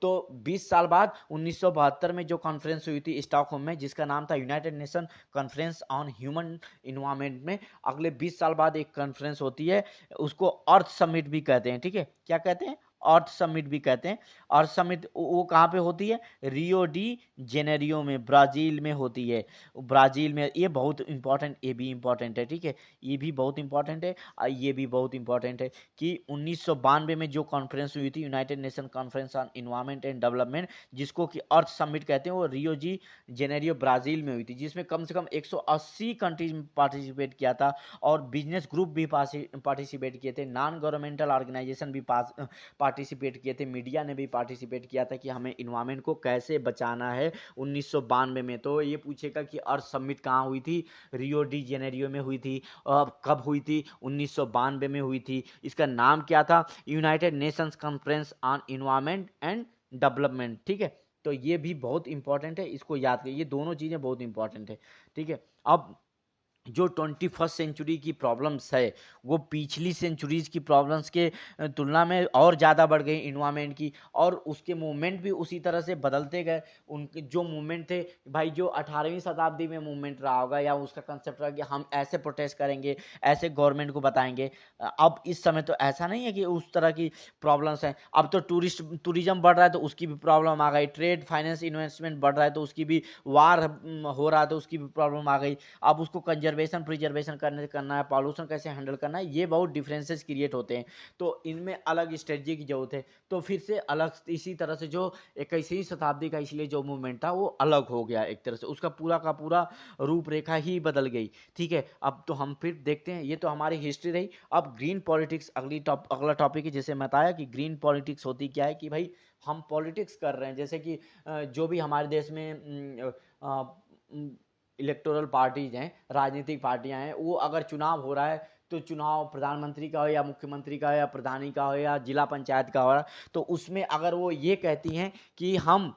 तो 20 साल बाद 1972 में जो कॉन्फ्रेंस हुई थी स्टॉकहोम में, जिसका नाम था United nation conference on human environment में, अगले 20 साल बाद एक कॉन्फ्रेंस होती है, उसको अर्थ समिट भी कहते हैं, ठीक है। क्या कहते हैं? अर्थ समिट भी कहते हैं। अर्थ समिट वो कहाँ पे होती है? रियो डी जेनेरियो में, ब्राजील में होती है। ब्राजील में। ये बहुत इंपॉर्टेंट, ये भी इंपॉर्टेंट है, ठीक है। ये भी बहुत इंपॉर्टेंट है, ये भी बहुत इंपॉर्टेंट है कि 1992 में जो कॉन्फ्रेंस हुई थी United nation conference on environment and development, जिसको कि अर्थ समिट कहते हैं, वो रियो डी जेनेरियो ब्राजील में हुई थी, जिसमें कम से कम 180 कंट्रीज पार्टिसिपेट किया था। और बिजनेस ग्रुप भी पार्टिसिपेट किए थे, नॉन गवर्नमेंटल ऑर्गेनाइजेशन भी पार्टिसिपेट किए थे, मीडिया ने भी पार्टिसिपेट किया था कि हमें इन्वायरमेंट को कैसे बचाना है 1992 में। तो ये पूछेगा कि अर्थ समिट कहाँ हुई थी? रियो डी जेनेरियो में हुई थी। कब हुई थी? 1992 में हुई थी। इसका नाम क्या था? United Nations conference on environment and development, ठीक है। तो ये भी बहुत इंपॉर्टेंट है, इसको याद करिए, ये दोनों चीज़ें बहुत इंपॉर्टेंट है, ठीक है। अब जो 21st सेंचुरी की प्रॉब्लम्स है, वो पिछली सेंचुरीज की प्रॉब्लम्स के तुलना में और ज़्यादा बढ़ गई इन्वायरमेंट की। और उसके मूवमेंट भी उसी तरह से बदलते गए। उनके जो मूवमेंट थे भाई, जो 18वीं शताब्दी में मूवमेंट रहा होगा, या उसका कंसेप्ट रहा कि हम ऐसे प्रोटेस्ट करेंगे, ऐसे गवर्नमेंट को बताएंगे। अब इस समय तो ऐसा नहीं है कि उस तरह की प्रॉब्लम्स हैं। अब तो टूरिज्म बढ़ रहा है तो उसकी भी प्रॉब्लम आ गई, ट्रेड फाइनेंस इन्वेस्टमेंट बढ़ रहा है तो उसकी भी, वार हो रहा है तो उसकी भी प्रॉब्लम आ गई। अब उसको कंजर्व कंजर्वेशन प्रिजर्वेशन करना है, पॉल्यूशन कैसे हैंडल करना है, ये बहुत डिफरेंसेस क्रिएट होते हैं। तो इनमें अलग स्ट्रेटजी की जरूरत है। तो फिर से अलग इसी तरह से जो 21वीं शताब्दी का इसलिए जो मूवमेंट था वो अलग हो गया, एक तरह से उसका पूरा का पूरा रूपरेखा ही बदल गई। ठीक है, अब तो हम फिर देखते हैं, ये तो हमारी हिस्ट्री रही। अब ग्रीन पॉलिटिक्स अगला टॉपिक है। जैसे मैं बताया कि ग्रीन पॉलिटिक्स होती क्या है, कि भाई हम पॉलिटिक्स कर रहे हैं, जैसे कि जो भी हमारे देश में इलेक्टोरल पार्टीज हैं, राजनीतिक पार्टियां हैं, वो अगर चुनाव हो रहा है तो चुनाव प्रधानमंत्री का हो या मुख्यमंत्री का हो या प्रधानी का हो या जिला पंचायत का हो रहा, तो उसमें अगर वो ये कहती हैं कि हम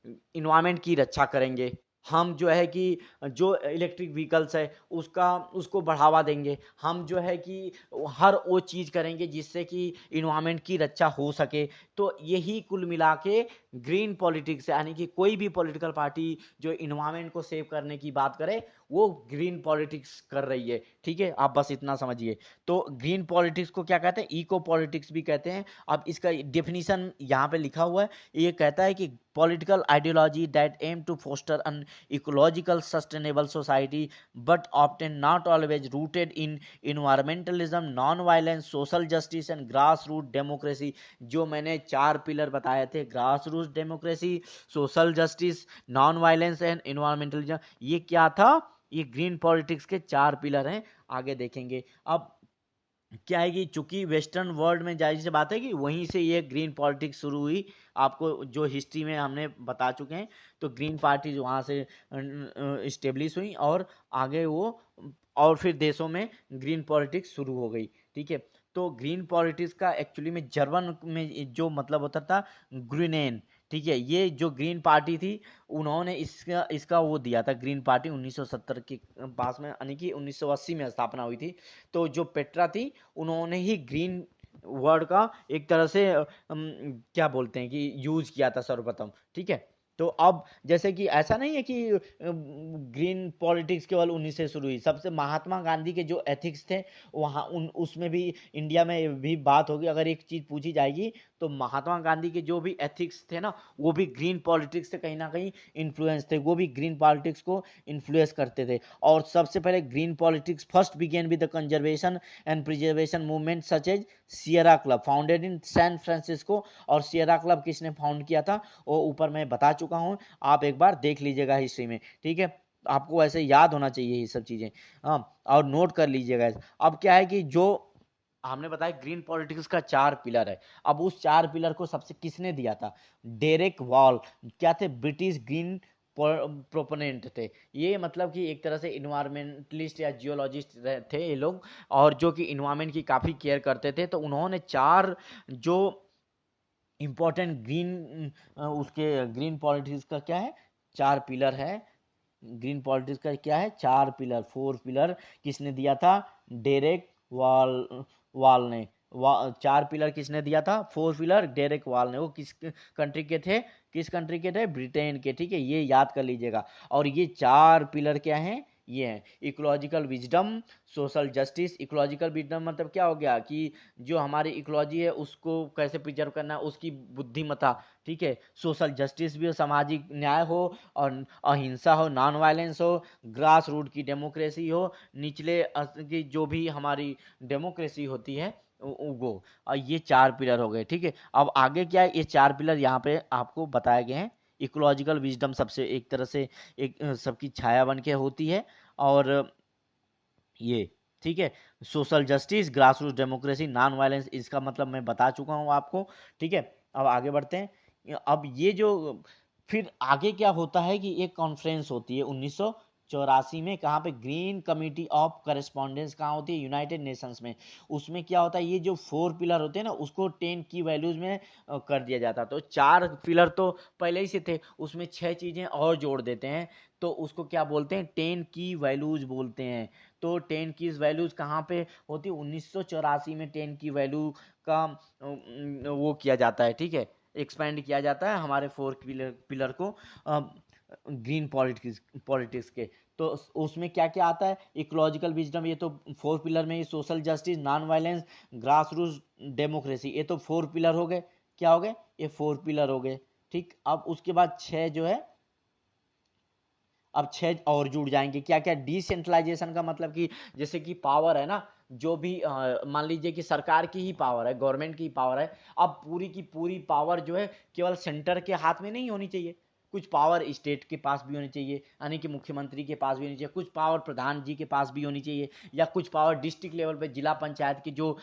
इन्वायरमेंट की रक्षा करेंगे, हम जो है कि जो इलेक्ट्रिक व्हीकल्स है उसको बढ़ावा देंगे, हम जो है कि हर वो चीज़ करेंगे जिससे कि इन्वायरमेंट की रक्षा हो सके, तो यही कुल मिला के ग्रीन पॉलिटिक्स, यानी कि कोई भी पॉलिटिकल पार्टी जो इन्वायरमेंट को सेव करने की बात करे वो ग्रीन पॉलिटिक्स कर रही है। ठीक है, आप बस इतना समझिए। तो ग्रीन पॉलिटिक्स को क्या कहते हैं, इको पॉलिटिक्स भी कहते हैं। अब इसका डेफिनेशन यहाँ पे लिखा हुआ है, ये कहता है कि political ideology that aim to foster an ecological sustainable society but often not always rooted in environmentalism, non-violence, social justice and grassroots democracy। जो मैंने 4 पिलर बताए थे, grass root democracy, social justice, non violence and environmentalism, ये क्या था, ये green politics के 4 pillar हैं। आगे देखेंगे। अब क्या है कि चूंकि वेस्टर्न वर्ल्ड में जाहिर सी बात है कि वहीं से ये ग्रीन पॉलिटिक्स शुरू हुई, आपको जो हिस्ट्री में हमने बता चुके हैं। तो ग्रीन पार्टी वहाँ से इस्टेब्लिश हुई और आगे वो और फिर देशों में ग्रीन पॉलिटिक्स शुरू हो गई। ठीक है, तो ग्रीन पॉलिटिक्स का एक्चुअली में जर्मन में जो मतलब होता था ग्रीनेन। ठीक है, ये जो ग्रीन पार्टी थी उन्होंने इसका इसका वो दिया था, ग्रीन पार्टी 1970 के पास में, यानी कि 1980 में स्थापना हुई थी। तो जो पेट्रा थी उन्होंने ही ग्रीन वर्ड का एक तरह से क्या बोलते हैं कि यूज किया था सर्वप्रथम। ठीक है, तो अब जैसे कि ऐसा नहीं है कि ग्रीन पॉलिटिक्स केवल उन्हीं से शुरू हुई, सबसे महात्मा गांधी के जो एथिक्स थे वहाँ उन उसमें भी इंडिया में भी बात होगी। अगर एक चीज़ पूछी जाएगी तो महात्मा गांधी के जो भी एथिक्स थे ना, वो भी ग्रीन पॉलिटिक्स से कहीं ना कहीं इन्फ्लुएंस थे, वो भी ग्रीन पॉलिटिक्स को इन्फ्लुएंस करते थे। और सबसे पहले green politics first began with the conservation and preservation movement such as Sierra Club founded in San Francisco. और सियरा क्लब किसने फाउंड किया था वो ऊपर मैं बता चुका हूँ, आप एक बार देख लीजिएगा हिस्ट्री में। ठीक है, आपको ऐसे याद होना चाहिए ये सब चीज़ें, हाँ, और नोट कर लीजिएगा। अब क्या है कि जो हमने बताया ग्रीन पॉलिटिक्स का 4 पिलर है, अब उस 4 पिलर को सबसे किसने दिया था, डेरेक वॉल। क्या थे, ब्रिटिश ग्रीन प्रोपोनेंट थे ये, मतलब कि एक तरह से इन्वायरमेंटलिस्ट या जियोलॉजिस्ट थे ये लोग, और जो कि इन्वायरमेंट की काफ़ी केयर करते थे। तो उन्होंने 4 जो इम्पोर्टेंट ग्रीन उसके ग्रीन पॉलिटिक्स का क्या है, 4 पिलर है। ग्रीन पॉलिटिक्स का क्या है, 4 पिलर, 4 पिलर किसने दिया था, डेरेक वाल ने। 4 पिलर किसने दिया था, 4 पिलर डेरेक वाल ने। वो किस कंट्री के थे, किस कंट्री के थे, ब्रिटेन के। ठीक है, ये याद कर लीजिएगा। और ये 4 पिलर क्या हैं, ये हैं ecological wisdom, social justice. Ecological wisdom मतलब क्या हो गया कि जो हमारी इकोलॉजी है उसको कैसे प्रिजर्व करना है, उसकी बुद्धिमत्ता। ठीक है, सोशल जस्टिस भी हो, सामाजिक न्याय हो, और अहिंसा हो, नॉन वायलेंस हो, ग्रास रूट की डेमोक्रेसी हो, निचले की जो भी हमारी डेमोक्रेसी होती है वो। और ये 4 पिलर हो गए। ठीक है, अब आगे क्या है, ये 4 पिलर यहाँ पे आपको बताए गए हैं। इकोलॉजिकल विजडम सबसे एक तरह से एक सबकी छाया बन के होती है। और ये, ठीक है, social justice, grass root democracy, non violence, इसका मतलब मैं बता चुका हूँ आपको। ठीक है, अब आगे बढ़ते हैं। अब ये जो फिर आगे क्या होता है कि एक कॉन्फ्रेंस होती है 1984 में, कहाँ पे, ग्रीन कमिटी ऑफ करेस्पॉन्डेंस कहाँ होती है, यूनाइटेड नेशंस में। उसमें क्या होता है, ये जो 4 पिलर होते हैं ना उसको 10 की वैल्यूज में कर दिया जाता। तो 4 पिलर तो पहले ही से थे, उसमें 6 चीजें और जोड़ देते हैं, तो उसको क्या बोलते हैं, 10 की वैल्यूज बोलते हैं। तो 10 की वैल्यूज कहाँ पे होती है, 1984 में 10 की वैल्यू का वो किया जाता है। ठीक है, एक्सपेंड किया जाता है हमारे 4 पिलर को ग्रीन पॉलिटिक्स के। तो उसमें क्या क्या आता है, इकोलॉजिकल विजडम, ये तो 4 पिलर में ही, social justice, non violence, grass root democracy, ये तो 4 पिलर हो गए। क्या हो गए, ये 4 पिलर हो गए। ठीक, अब उसके बाद 6 जो है, अब 6 और जुड़ जाएंगे। क्या क्या? डिसेंट्रलाइजेशन का मतलब कि जैसे कि पावर है ना, जो भी मान लीजिए कि सरकार की ही पावर है, गवर्नमेंट की पावर है, अब पूरी की पूरी पावर जो है केवल सेंटर के हाथ में नहीं होनी चाहिए, कुछ पावर स्टेट के पास भी होनी चाहिए, यानी कि मुख्यमंत्री के पास भी होनी चाहिए, कुछ पावर प्रधान जी के पास भी होनी चाहिए, या कुछ पावर डिस्ट्रिक्ट लेवल पे जिला पंचायत के जो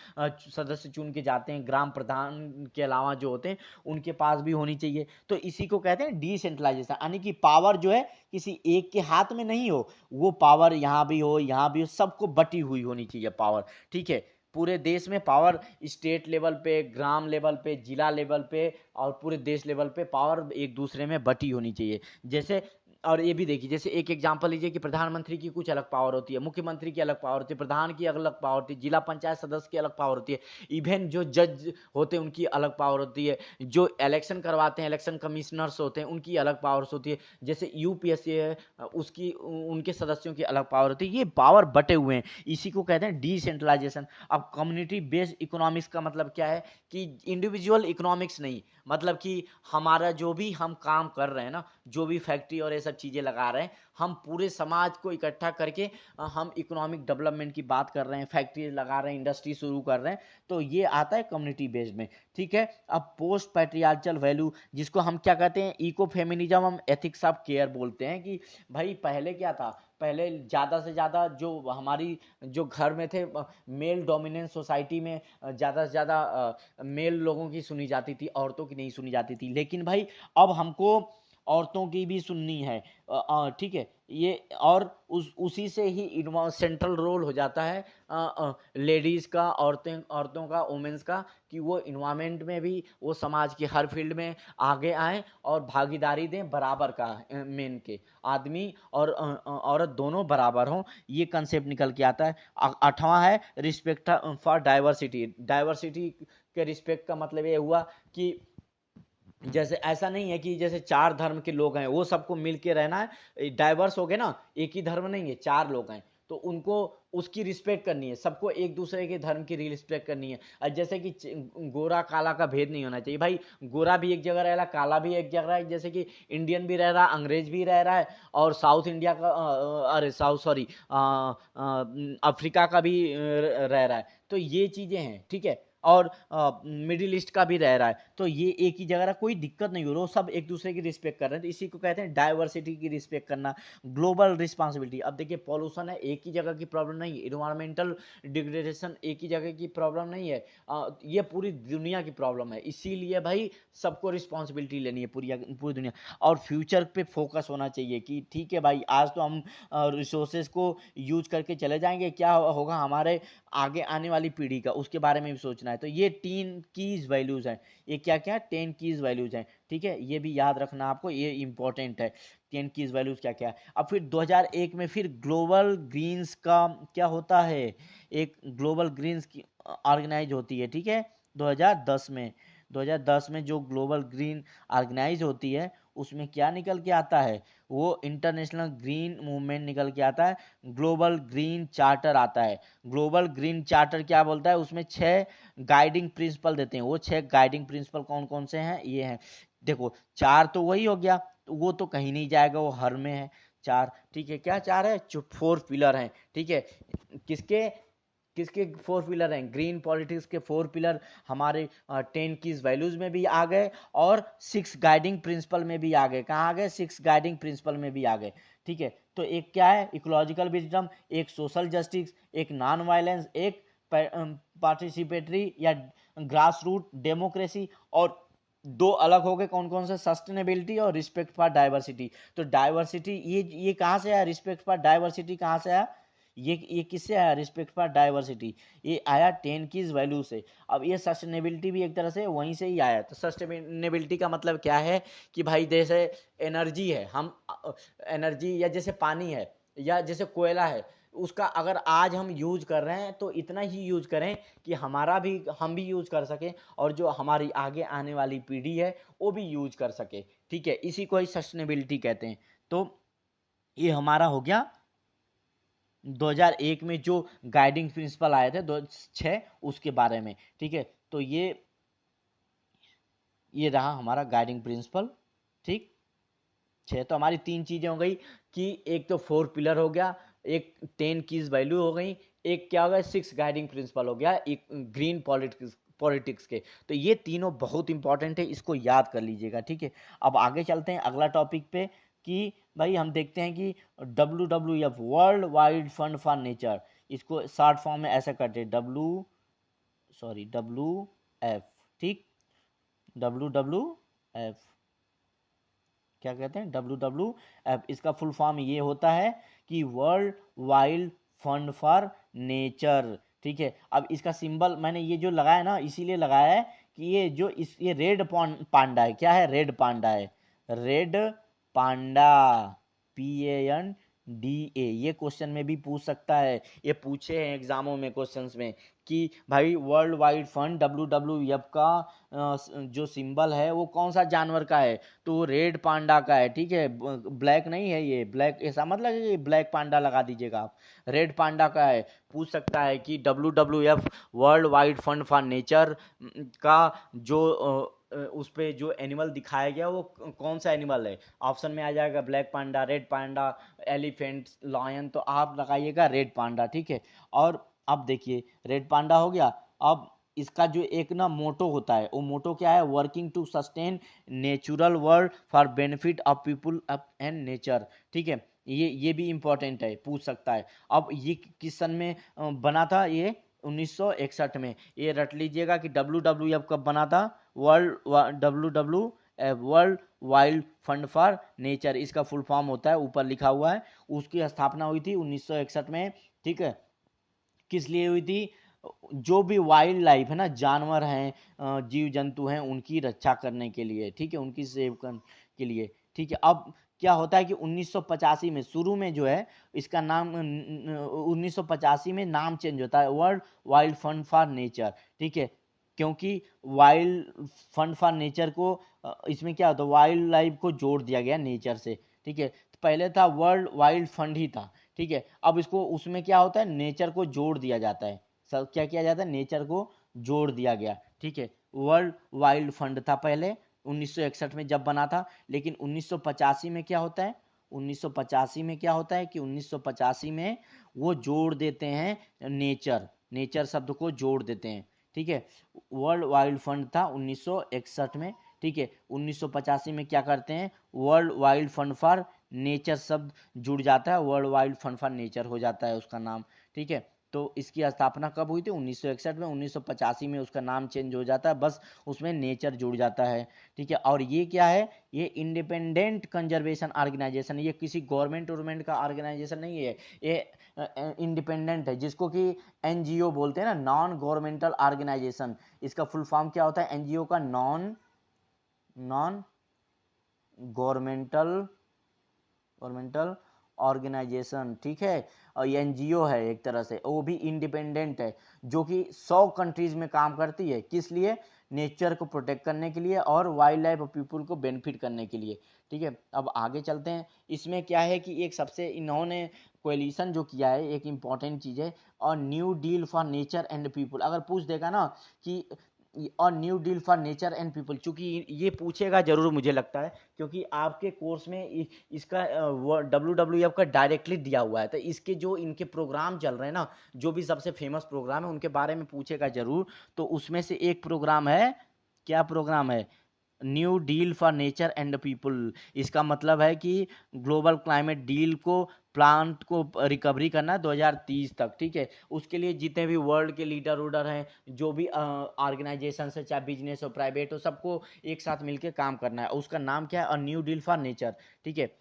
सदस्य चुन के जाते हैं, ग्राम प्रधान के अलावा जो होते हैं उनके पास भी होनी चाहिए। तो इसी को कहते हैं डिसेंट्रलाइजेशन, यानी कि पावर जो है किसी एक के हाथ में नहीं हो, वो पावर यहाँ भी हो यहाँ भी हो, सबको बटी हुई होनी चाहिए पावर। ठीक है, पूरे देश में पावर स्टेट लेवल पे, ग्राम लेवल पे, जिला लेवल पे और पूरे देश लेवल पे पावर एक दूसरे में बटी होनी चाहिए। जैसे और ये भी देखिए, जैसे एक एग्जांपल लीजिए कि प्रधानमंत्री की कुछ अलग पावर होती है, मुख्यमंत्री की अलग पावर होती है, प्रधान की अलग पावर होती है, जिला पंचायत सदस्य की अलग पावर होती है, इवन जो जज होते हैं उनकी अलग पावर होती है, जो इलेक्शन करवाते हैं, इलेक्शन कमिश्नर्स होते हैं, उनकी अलग पावर्स होती है, जैसे यूपीएससी है उसकी उनके सदस्यों की अलग पावर होती है। ये पावर बटे हुए हैं, इसी को कहते हैं डिसेंट्रलाइजेशन। अब कम्युनिटी बेस्ड इकोनॉमिक्स का मतलब क्या है कि इंडिविजुअल इकोनॉमिक्स नहीं, मतलब कि हमारा जो भी हम काम कर रहे हैं ना, जो भी फैक्ट्री और ये सब चीज़ें लगा रहे हैं, हम पूरे समाज को इकट्ठा करके हम इकोनॉमिक डेवलपमेंट की बात कर रहे हैं, फैक्ट्री लगा रहे हैं, इंडस्ट्री शुरू कर रहे हैं, तो ये आता है कम्युनिटी बेस्ड में। ठीक है, अब पोस्ट पैट्रियार्चल वैल्यू, जिसको हम क्या कहते हैं, इको फेमिनिज्म, हम एथिक्स ऑफ केयर बोलते हैं कि भाई पहले क्या था, पहले ज़्यादा से ज़्यादा जो हमारी जो घर में थे, मेल डोमिनेंस सोसाइटी में ज़्यादा से ज़्यादा मेल लोगों की सुनी जाती थी, औरतों की नहीं सुनी जाती थी, लेकिन भाई अब हमको औरतों की भी सुननी है। ठीक है, ये और उसी से ही सेंट्रल रोल हो जाता है लेडीज़ का, औरतों का, वुमेन्स का, कि वो इन्वायरमेंट में भी, वो समाज की हर फील्ड में आगे आएँ और भागीदारी दें बराबर का, मेन के आदमी और औरत दोनों बराबर हों, ये कंसेप्ट निकल के आता है। 8वां है रिस्पेक्ट फॉर डाइवर्सिटी। डाइवर्सिटी के रिस्पेक्ट का मतलब ये हुआ कि जैसे ऐसा नहीं है कि जैसे 4 धर्म के लोग हैं वो सबको मिल के रहना है, डाइवर्स हो गए ना, एक ही धर्म नहीं है, 4 लोग हैं तो उनको उसकी रिस्पेक्ट करनी है, सबको एक दूसरे के धर्म की रिस्पेक्ट करनी है। और जैसे कि गोरा काला का भेद नहीं होना चाहिए भाई, गोरा भी एक जगह रह रहा, काला भी एक जगह है, जैसे कि इंडियन भी रह रहा, अंग्रेज भी रह रहा है, और साउथ इंडिया का अरे साउथ सॉरी अफ्रीका का भी रह रहा है, तो ये चीज़ें हैं। ठीक है, और मिडिल ईस्ट का भी रह रहा है, तो ये एक ही जगह रहा, कोई दिक्कत नहीं हो रहा, सब एक दूसरे की रिस्पेक्ट कर रहे हैं, तो इसी को कहते हैं डाइवर्सिटी की रिस्पेक्ट करना। ग्लोबल रिस्पांसिबिलिटी, अब देखिए पॉल्यूशन है, एक ही जगह की प्रॉब्लम नहीं है, इन्वायरमेंटल डिग्रेडेशन एक ही जगह की प्रॉब्लम नहीं है, ये पूरी दुनिया की प्रॉब्लम है, इसीलिए भाई सबको रिस्पॉन्सिबिलिटी लेनी है, पूरी पूरी दुनिया। और फ्यूचर पे फोकस होना चाहिए कि ठीक है भाई, आज तो हम रिसोर्सेज को यूज करके चले जाएंगे, क्या होगा हमारे आगे आने वाली पीढ़ी का, उसके बारे में भी सोचना है। तो ये 10 कीज वैल्यूज हैं, ये क्या क्या 10 कीज वैल्यूज हैं। ठीक है, ये भी याद रखना आपको, ये इंपॉर्टेंट है, 10 कीज वैल्यूज क्या क्या है। अब फिर 2001 में फिर ग्लोबल ग्रीन्स का क्या होता है, एक ग्लोबल ग्रीन्स की ऑर्गेनाइज होती है। ठीक है, 2010 में 2010 में जो ग्लोबल ग्रीन ऑर्गेनाइज होती है, उसमें क्या निकल के आता है, वो इंटरनेशनल ग्रीन मूवमेंट निकल के आता है, ग्लोबल ग्रीन चार्टर आता है। ग्लोबल ग्रीन चार्टर क्या बोलता है, उसमें 6 गाइडिंग प्रिंसिपल देते हैं, वो 6 गाइडिंग प्रिंसिपल कौन कौन से हैं, ये हैं, देखो 4 तो वही हो गया, तो वो तो कहीं नहीं जाएगा, वो हर में है 4। ठीक है, क्या 4 है, जो 4 पिलर हैं। ठीक है, किसके किसके 4 पिलर हैं, ग्रीन पॉलिटिक्स के 4 पिलर हमारे 10 की वैल्यूज में भी आ गए, और 6 गाइडिंग प्रिंसिपल में भी आ गए। कहाँ आ गए, 6 गाइडिंग प्रिंसिपल में भी आ गए। ठीक है, तो एक क्या है, इकोलॉजिकल विजडम, एक सोशल जस्टिस, एक नॉन वायलेंस, एक पार्टिसिपेटरी या ग्रास रूट डेमोक्रेसी, और 2 अलग हो गए, कौन कौन से, सस्टेनेबिलिटी और रिस्पेक्ट फॉर डाइवर्सिटी। तो डाइवर्सिटी ये कहाँ से आया, रिस्पेक्ट फॉर डाइवर्सिटी कहाँ से आया, ये किससे आया, रिस्पेक्ट फॉर डाइवर्सिटी, ये आया 10 की वैल्यू से। अब ये सस्टेनेबिलिटी भी एक तरह से वहीं से ही आया। तो सस्टेनेबिलिटी का मतलब क्या है कि भाई जैसे एनर्जी है, हम एनर्जी, या जैसे पानी है, या जैसे कोयला है, उसका अगर आज हम यूज कर रहे हैं तो इतना ही यूज करें कि हम भी यूज कर सकें, और जो हमारी आगे आने वाली पीढ़ी है वो भी यूज कर सके। ठीक है, इसी को ही सस्टेनेबिलिटी कहते हैं। तो ये हमारा हो गया 2001 में जो गाइडिंग प्रिंसिपल आए थे 2006, उसके बारे में। ठीक है, तो ये रहा हमारा गाइडिंग प्रिंसिपल। ठीक, 6। तो हमारी 3 चीजें हो गई कि एक तो 4 पिलर हो गया, एक 10 कीज वैल्यू हो गई, एक क्या हो गया 6 गाइडिंग प्रिंसिपल हो गया, एक ग्रीन पॉलिटिक्स के। तो ये तीनों बहुत इंपॉर्टेंट है, इसको याद कर लीजिएगा, ठीक है। अब आगे चलते हैं अगला टॉपिक पे कि भाई हम देखते हैं कि WWF world wide fund for nature, इसको शॉर्ट फॉर्म में ऐसा करते हैं WF, ठीक। WWF क्या कहते हैं, WWF, इसका फुल फॉर्म ये होता है कि world wild fund for nature, ठीक है। अब इसका सिंबल मैंने ये जो लगाया ना इसीलिए लगाया है कि ये रेड पांडा है, क्या है, रेड पांडा है, रेड पांडा, PANDA। ये क्वेश्चन में भी पूछ सकता है, ये पूछे हैं एग्जामों में क्वेश्चंस में कि भाई वर्ल्ड वाइड फंड WWF का जो सिंबल है वो कौन सा जानवर का है, तो वो रेड पांडा का है, ठीक है। ब्लैक नहीं है, ये ब्लैक ऐसा मतलब कि ब्लैक पांडा लगा दीजिएगा आप, रेड पांडा का है। पूछ सकता है कि WWF world wide fund for nature का जो उस पे जो एनिमल दिखाया गया वो कौन सा एनिमल है। ऑप्शन में आ जाएगा ब्लैक पांडा, रेड पांडा, एलिफेंट, लॉयन, तो आप लगाइएगा रेड पांडा, ठीक है। और अब देखिए रेड पांडा हो गया। अब इसका जो एक ना मोटो होता है, वो मोटो क्या है, working to sustain natural world for benefit of people and nature, ठीक है। ये भी इंपॉर्टेंट है, पूछ सकता है। अब ये किस सन में बना था, ये 1961 में। ये रट लीजिएगा कि WWF कब बना था, WWF world wild fund for nature, इसका फुल फॉर्म होता है, ऊपर लिखा हुआ है। उसकी स्थापना हुई थी 1961 में, ठीक है। किस लिए हुई थी, जो भी वाइल्ड लाइफ है ना, जानवर हैं, जीव जंतु हैं, उनकी रक्षा करने के लिए, ठीक है, उनकी सेव करने के लिए, ठीक है। अब क्या होता है कि 1985 में शुरू में जो है इसका नाम 1985 में नाम चेंज होता है, world wild fund for nature, ठीक है। क्योंकि वाइल्ड फंड फॉर नेचर को इसमें क्या होता है, वाइल्ड लाइफ को जोड़ दिया गया नेचर से, ठीक है। पहले था वर्ल्ड वाइल्ड फंड ही था, ठीक है। अब इसको उसमें क्या होता है, नेचर को जोड़ दिया जाता है, सब क्या किया जाता है, नेचर को जोड़ दिया गया, ठीक है। वर्ल्ड वाइल्ड फंड था पहले 1961 में जब बना था, लेकिन 1985 में क्या होता है, 1985 में क्या होता है कि 1985 में वो जोड़ देते हैं नेचर शब्द को जोड़ देते हैं, ठीक है। वर्ल्ड वाइल्ड फंड था 1961 में, ठीक है। 1985 में क्या करते हैं, world wild fund for nature शब्द जुड़ जाता है, world wide fund for nature हो जाता है उसका नाम, ठीक है। तो इसकी स्थापना कब हुई थी, 1961 में। 1985 में उसका नाम चेंज हो जाता है, बस उसमें नेचर जुड़ जाता है, ठीक है। और ये क्या है, ये इंडिपेंडेंट कंजर्वेशन ऑर्गेनाइजेशन, ये किसी गवर्नमेंट का ऑर्गेनाइजेशन नहीं है, ये इंडिपेंडेंट है, जिसको कि NGO बोलते हैं ना, नॉन गवर्नमेंटल ऑर्गेनाइजेशन। इसका फुल फॉर्म क्या होता है, NGO का नॉन गवर्नमेंटल ऑर्गेनाइजेशन, ठीक है। और ये NGO है एक तरह से, वो भी इंडिपेंडेंट है, जो कि 100 कंट्रीज में काम करती है, किस लिए, नेचर को प्रोटेक्ट करने के लिए और वाइल्ड लाइफ और पीपल को बेनिफिट करने के लिए, ठीक है। अब आगे चलते हैं। इसमें क्या है कि एक सबसे इन्होंने कोएलिशन जो किया है, एक इंपॉर्टेंट चीज़ है, और new deal for nature and people. अगर पूछ देगा ना कि और new deal for nature and people, चूंकि ये पूछेगा जरूर मुझे लगता है, क्योंकि आपके कोर्स में इसका WWF का डायरेक्टली दिया हुआ है, तो इसके जो इनके प्रोग्राम चल रहे हैं ना, जो भी सबसे फेमस प्रोग्राम है उनके बारे में पूछेगा जरूर। तो उसमें से एक प्रोग्राम है, क्या प्रोग्राम है, new deal for nature and people. इसका मतलब है कि ग्लोबल क्लाइमेट डील को, प्लांट को रिकवरी करना है 2030 तक, ठीक है। उसके लिए जितने भी वर्ल्ड के लीडर उडर हैं, जो भी ऑर्गेनाइजेशन है, चाहे बिजनेस हो प्राइवेट हो, सबको एक साथ मिलकर काम करना है। उसका नाम क्या है, a new deal for nature, ठीक है।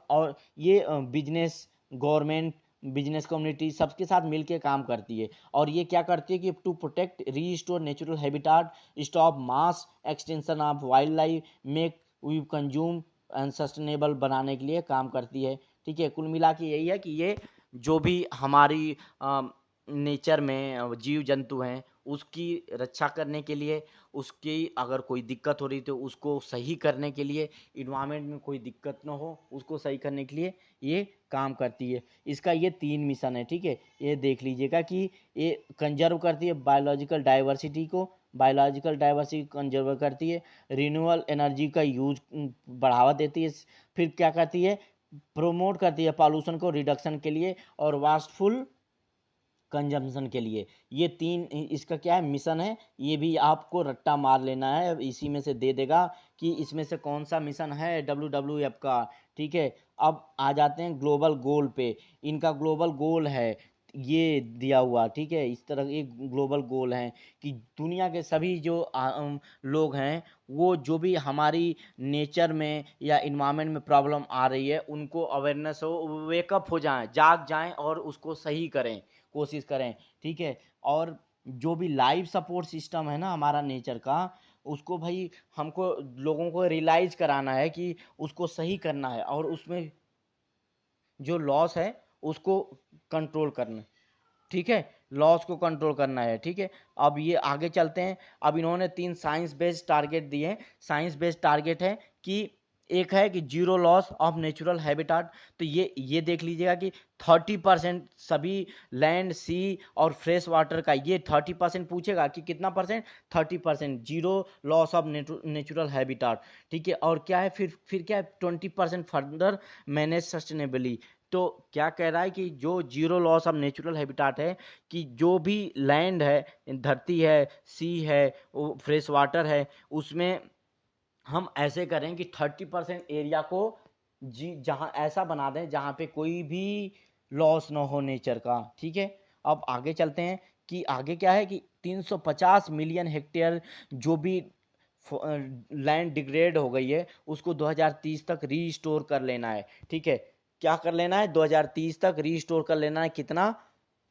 और ये बिजनेस, गवर्नमेंट, बिजनेस कम्युनिटी सबके साथ मिलकर काम करती है। और ये क्या करती है कि to protect, restore natural habitat, stop mass extension of wildlife, make we consume and sustainable बनाने के लिए काम करती है, ठीक है। कुल मिला के यही है कि ये जो भी हमारी नेचर में जीव जंतु हैं उसकी रक्षा करने के लिए, उसकी अगर कोई दिक्कत हो रही तो उसको सही करने के लिए, इन्वायरमेंट में कोई दिक्कत ना हो उसको सही करने के लिए ये काम करती है। इसका ये 3 मिशन है, ठीक है। ये देख लीजिएगा कि ये कंजर्व करती है बायोलॉजिकल डाइवर्सिटी को, बायोलॉजिकल डाइवर्सिटी कंजर्व करती है, रिन्यूएबल एनर्जी का यूज बढ़ावा देती है, फिर क्या करती है, प्रोमोट करती है पॉल्यूशन को रिडक्शन के लिए और वास्टफुल कंजम्पशन के लिए। ये तीन इसका क्या है, मिशन है। ये भी आपको रट्टा मार लेना है, इसी में से दे देगा कि इसमें से कौन सा मिशन है WWF का। ठीक है, अब आ जाते हैं ग्लोबल गोल पे। इनका ग्लोबल गोल है ये दिया हुआ, ठीक है, इस तरह एक ग्लोबल गोल है कि दुनिया के सभी जो लोग हैं, वो जो भी हमारी नेचर में या इन्वायरमेंट में प्रॉब्लम आ रही है उनको अवेयरनेस हो, वेकअप हो जाएं, जाग जाएं और उसको सही करें, कोशिश करें। ठीक है, और जो भी लाइफ सपोर्ट सिस्टम है ना हमारा नेचर का, उसको भाई हमको लोगों को रियलाइज कराना है कि उसको सही करना है और उसमें जो लॉस है उसको कंट्रोल करना। ठीक है, लॉस को कंट्रोल करना है। ठीक है, अब ये आगे चलते हैं। अब इन्होंने 3 साइंस बेस्ड टारगेट दिए हैं। साइंस बेस्ड टारगेट है कि एक है कि zero loss of natural habitat. तो ये देख लीजिएगा कि 30% सभी लैंड, सी और फ्रेश वाटर का, ये 30% पूछेगा कि कितना percent, 30% zero loss of natural habitat. ठीक है, और क्या है, फिर क्या है, 20% फर्दर मैनेज सस्टेनेबली। तो क्या कह रहा है कि जो zero loss of natural habitat है, कि जो भी लैंड है, धरती है, सी है, फ्रेश वाटर है, उसमें हम ऐसे करें कि 30% एरिया को जी जहाँ ऐसा बना दें जहाँ पे कोई भी लॉस ना हो नेचर का। ठीक है, अब आगे चलते हैं कि आगे क्या है कि 350 मिलियन हेक्टेयर जो भी लैंड डिग्रेड हो गई है उसको 2030 तक रीस्टोर कर लेना है। ठीक है, क्या कर लेना है, 2030 तक रीस्टोर कर लेना है। कितना,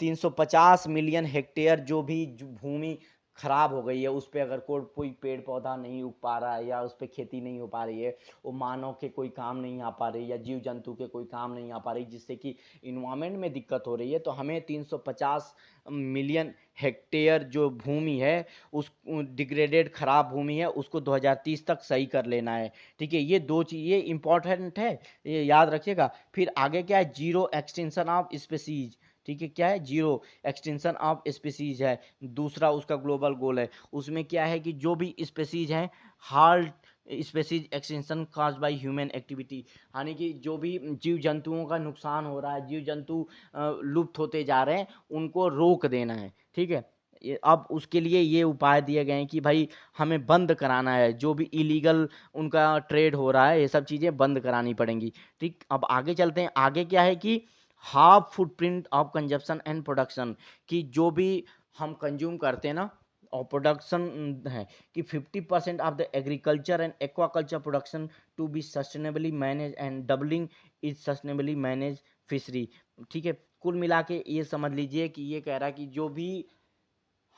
350 मिलियन हेक्टेयर जो भी भूमि खराब हो गई है, उस पर अगर कोई पेड़ पौधा नहीं उग पा रहा है या उस पर खेती नहीं हो पा रही है, वो मानव के कोई काम नहीं आ पा रही या जीव जंतु के कोई काम नहीं आ पा रही, जिससे कि इन्वायरमेंट में दिक्कत हो रही है, तो हमें 350 मिलियन हेक्टेयर जो भूमि है, उस डिग्रेडेड खराब भूमि है, उसको 2030 तक सही कर लेना है। ठीक है, ये दो चीज ये इंपॉर्टेंट है, ये याद रखिएगा। फिर आगे क्या है, जीरो एक्सटेंशन ऑफ स्पेसीज। ठीक है, क्या है, जीरो एक्सटेंशन ऑफ स्पेसीज है दूसरा उसका ग्लोबल गोल है। उसमें क्या है कि जो भी स्पेसीज हैं, heart species extension caused by human activity, यानी कि जो भी जीव जंतुओं का नुकसान हो रहा है, जीव जंतु लुप्त होते जा रहे हैं, उनको रोक देना है। ठीक है, अब उसके लिए ये उपाय दिए गए हैं कि भाई हमें बंद कराना है, जो भी इलीगल उनका ट्रेड हो रहा है, ये सब चीज़ें बंद करानी पड़ेंगी। ठीक, अब आगे चलते हैं। आगे क्या है कि half footprint of consumption and production, कि जो भी हम कंज्यूम करते हैं ना और प्रोडक्शन है, कि 50% of the agriculture and aquaculture production to be sustainably manage and doubling is sustainably manage fishery. ठीक है, कुल मिला के ये समझ लीजिए कि ये कह रहा है कि जो भी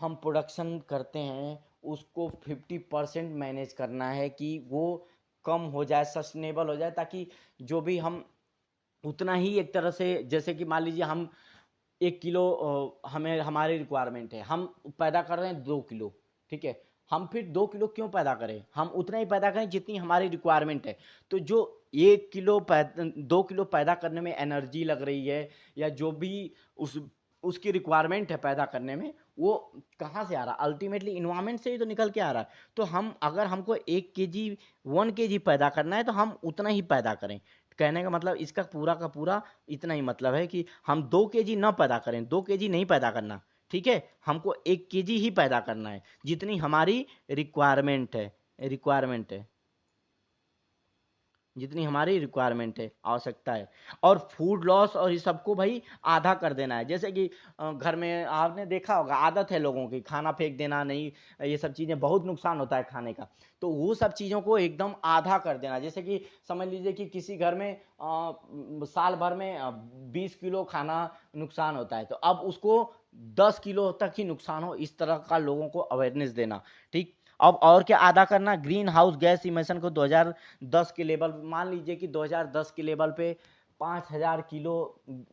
हम प्रोडक्शन करते हैं उसको 50% मैनेज करना है कि वो कम हो जाए, सस्टेनेबल हो जाए, ताकि जो भी हम उतना ही, एक तरह से जैसे कि मान लीजिए हम 1 किलो हमें हमारी रिक्वायरमेंट है, हम पैदा कर रहे हैं 2 किलो। ठीक है, हम फिर 2 किलो क्यों पैदा करें, हम उतना ही पैदा करें जितनी हमारी रिक्वायरमेंट है। तो जो 1 किलो 2 किलो पैदा करने में एनर्जी लग रही है, या जो भी उस उसकी रिक्वायरमेंट है पैदा करने में, वो कहाँ से आ रहा है, अल्टीमेटली इन्वायरमेंट से ही तो निकल के आ रहा है। तो हम अगर हमको 1 kg 1 kg पैदा करना है तो हम उतना ही पैदा करें। कहने का मतलब इसका पूरा का पूरा इतना ही मतलब है कि हम 2 kg ना पैदा करें, 2 kg नहीं पैदा करना। ठीक है, हमको 1 kg ही पैदा करना है जितनी हमारी रिक्वायरमेंट है, रिक्वायरमेंट है जितनी हमारी रिक्वायरमेंट है, आवश्यकता है। और फूड लॉस और ये सबको भाई आधा कर देना है। जैसे कि घर में आपने देखा होगा, आदत है लोगों की खाना फेंक देना, नहीं, ये सब चीज़ें बहुत नुकसान होता है खाने का। तो वो सब चीज़ों को एकदम आधा कर देना। जैसे कि समझ लीजिए कि किसी घर में साल भर में 20 किलो खाना नुकसान होता है, तो अब उसको 10 किलो तक ही नुकसान हो, इस तरह का लोगों को अवेयरनेस देना। ठीक, अब और क्या आधा करना, ग्रीन हाउस गैस इमिशन को 2010 के लेवल, मान लीजिए कि 2010 के लेवल पे 5000 किलो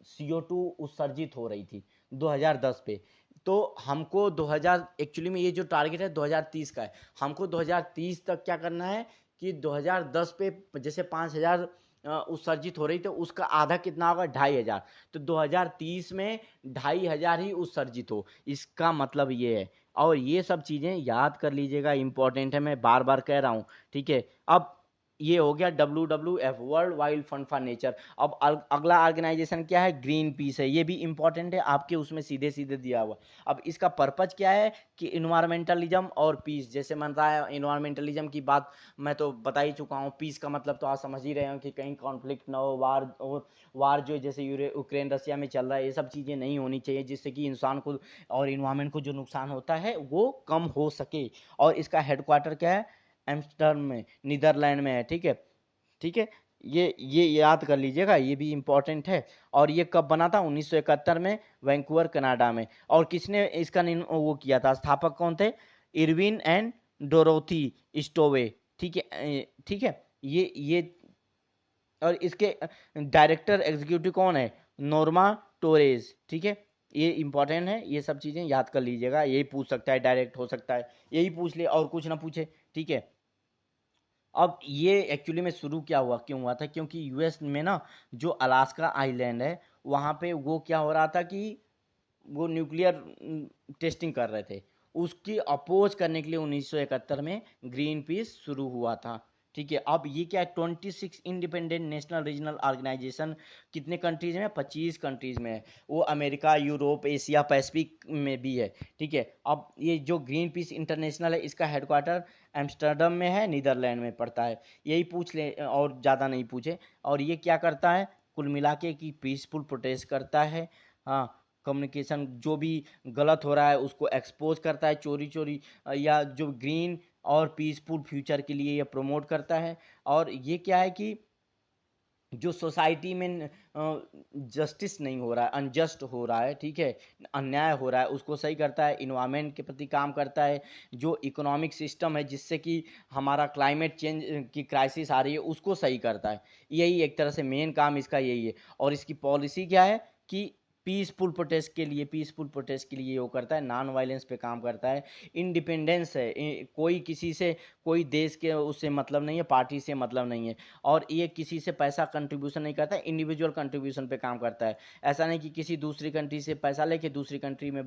CO2 उत्सर्जित हो रही थी 2010 पे। तो हमको 2000 एक्चुअली में ये जो टारगेट है 2030 का है, हमको 2030 तक क्या करना है कि 2010 पे जैसे 5000 उत्सर्जित हो रही, तो उसका आधा कितना होगा, 2500। तो 2030 में 2500 ही उत्सर्जित हो, इसका मतलब ये है। और ये सब चीज़ें याद कर लीजिएगा, इंपॉर्टेंट है, मैं बार बार कह रहा हूँ, ठीक है। अब ये हो गया WWF, world wild fund for nature. अब अगला ऑर्गेनाइजेशन क्या है, ग्रीन पीस है, ये भी इंपॉर्टेंट है, आपके उसमें सीधे सीधे दिया हुआ। अब इसका पर्पज क्या है कि इन्वायरमेंटलिज्म और पीस, जैसे मन रहा है इन्वायरमेंटलिज्म की बात मैं तो बता ही चुका हूँ, पीस का मतलब तो आप समझ ही रहे हो कि कहीं कॉन्फ्लिक्ट ना हो, वार जो जैसे यूक्रेन रसिया में चल रहा है, ये सब चीज़ें नहीं होनी चाहिए, जिससे कि इंसान को और इन्वायरमेंट को जो नुकसान होता है वो कम हो सके। और इसका हेडक्वार्टर क्या है, एम्स्टर्डम में, नीदरलैंड में है, ठीक है, ठीक है। ये याद कर लीजिएगा, ये भी इम्पोर्टेंट है। और ये कब बना था, 1971 में, वैंकूवर कनाडा में। और किसने इसका वो किया था, स्थापक कौन थे, इरविन एंड डोरोथी स्टोवे, ठीक है, ठीक है। ये और इसके डायरेक्टर एग्जीक्यूटिव कौन है, नोर्मा टोरेज, ठीक है। ये इंपॉर्टेंट है, ये सब चीज़ें याद कर लीजिएगा, यही पूछ सकता है, डायरेक्ट हो सकता है, यही पूछ ले और कुछ ना पूछे, ठीक है। अब ये एक्चुअली में शुरू क्या हुआ, क्यों हुआ था, क्योंकि यूएस में ना जो अलास्का आइलैंड है, वहाँ पे वो क्या हो रहा था कि वो न्यूक्लियर टेस्टिंग कर रहे थे, उसकी अपोज करने के लिए 1971 में ग्रीन पीस शुरू हुआ था, ठीक है। अब ये क्या है, 26 इंडिपेंडेंट नेशनल रीजनल ऑर्गेनाइजेशन, कितने कंट्रीज में, 25 कंट्रीज में है, वो अमेरिका, यूरोप, एशिया पैसिफिक में भी है, ठीक है। अब ये जो ग्रीन पीस इंटरनेशनल है, इसका हेडक्वार्टर एम्स्टर्डम में है, नीदरलैंड में पड़ता है, यही पूछ ले और ज़्यादा नहीं पूछे। और ये क्या करता है, कुल मिला के कि पीसफुल प्रोटेस्ट करता है, हाँ, कम्युनिकेशन जो भी गलत हो रहा है उसको एक्सपोज करता है, चोरी चोरी, या जो ग्रीन और पीसफुल फ्यूचर के लिए ये प्रमोट करता है। और ये क्या है कि जो सोसाइटी में जस्टिस नहीं हो रहा है, अनजस्ट हो रहा है, ठीक है, अन्याय हो रहा है, उसको सही करता है, इन्वायरमेंट के प्रति काम करता है, जो इकोनॉमिक सिस्टम है जिससे कि हमारा क्लाइमेट चेंज की क्राइसिस आ रही है उसको सही करता है, यही एक तरह से मेन काम इसका यही है। और इसकी पॉलिसी क्या है कि पीसफुल प्रोटेस्ट के लिए वो करता है, नॉन वायलेंस पे काम करता है, इंडिपेंडेंस है, कोई किसी से, कोई देश के उससे मतलब नहीं है, पार्टी से मतलब नहीं है। और ये किसी से पैसा कंट्रीब्यूशन नहीं करता है, इंडिविजुअल कंट्रीब्यूशन पे काम करता है। ऐसा नहीं कि किसी दूसरी कंट्री से पैसा लेके दूसरी कंट्री में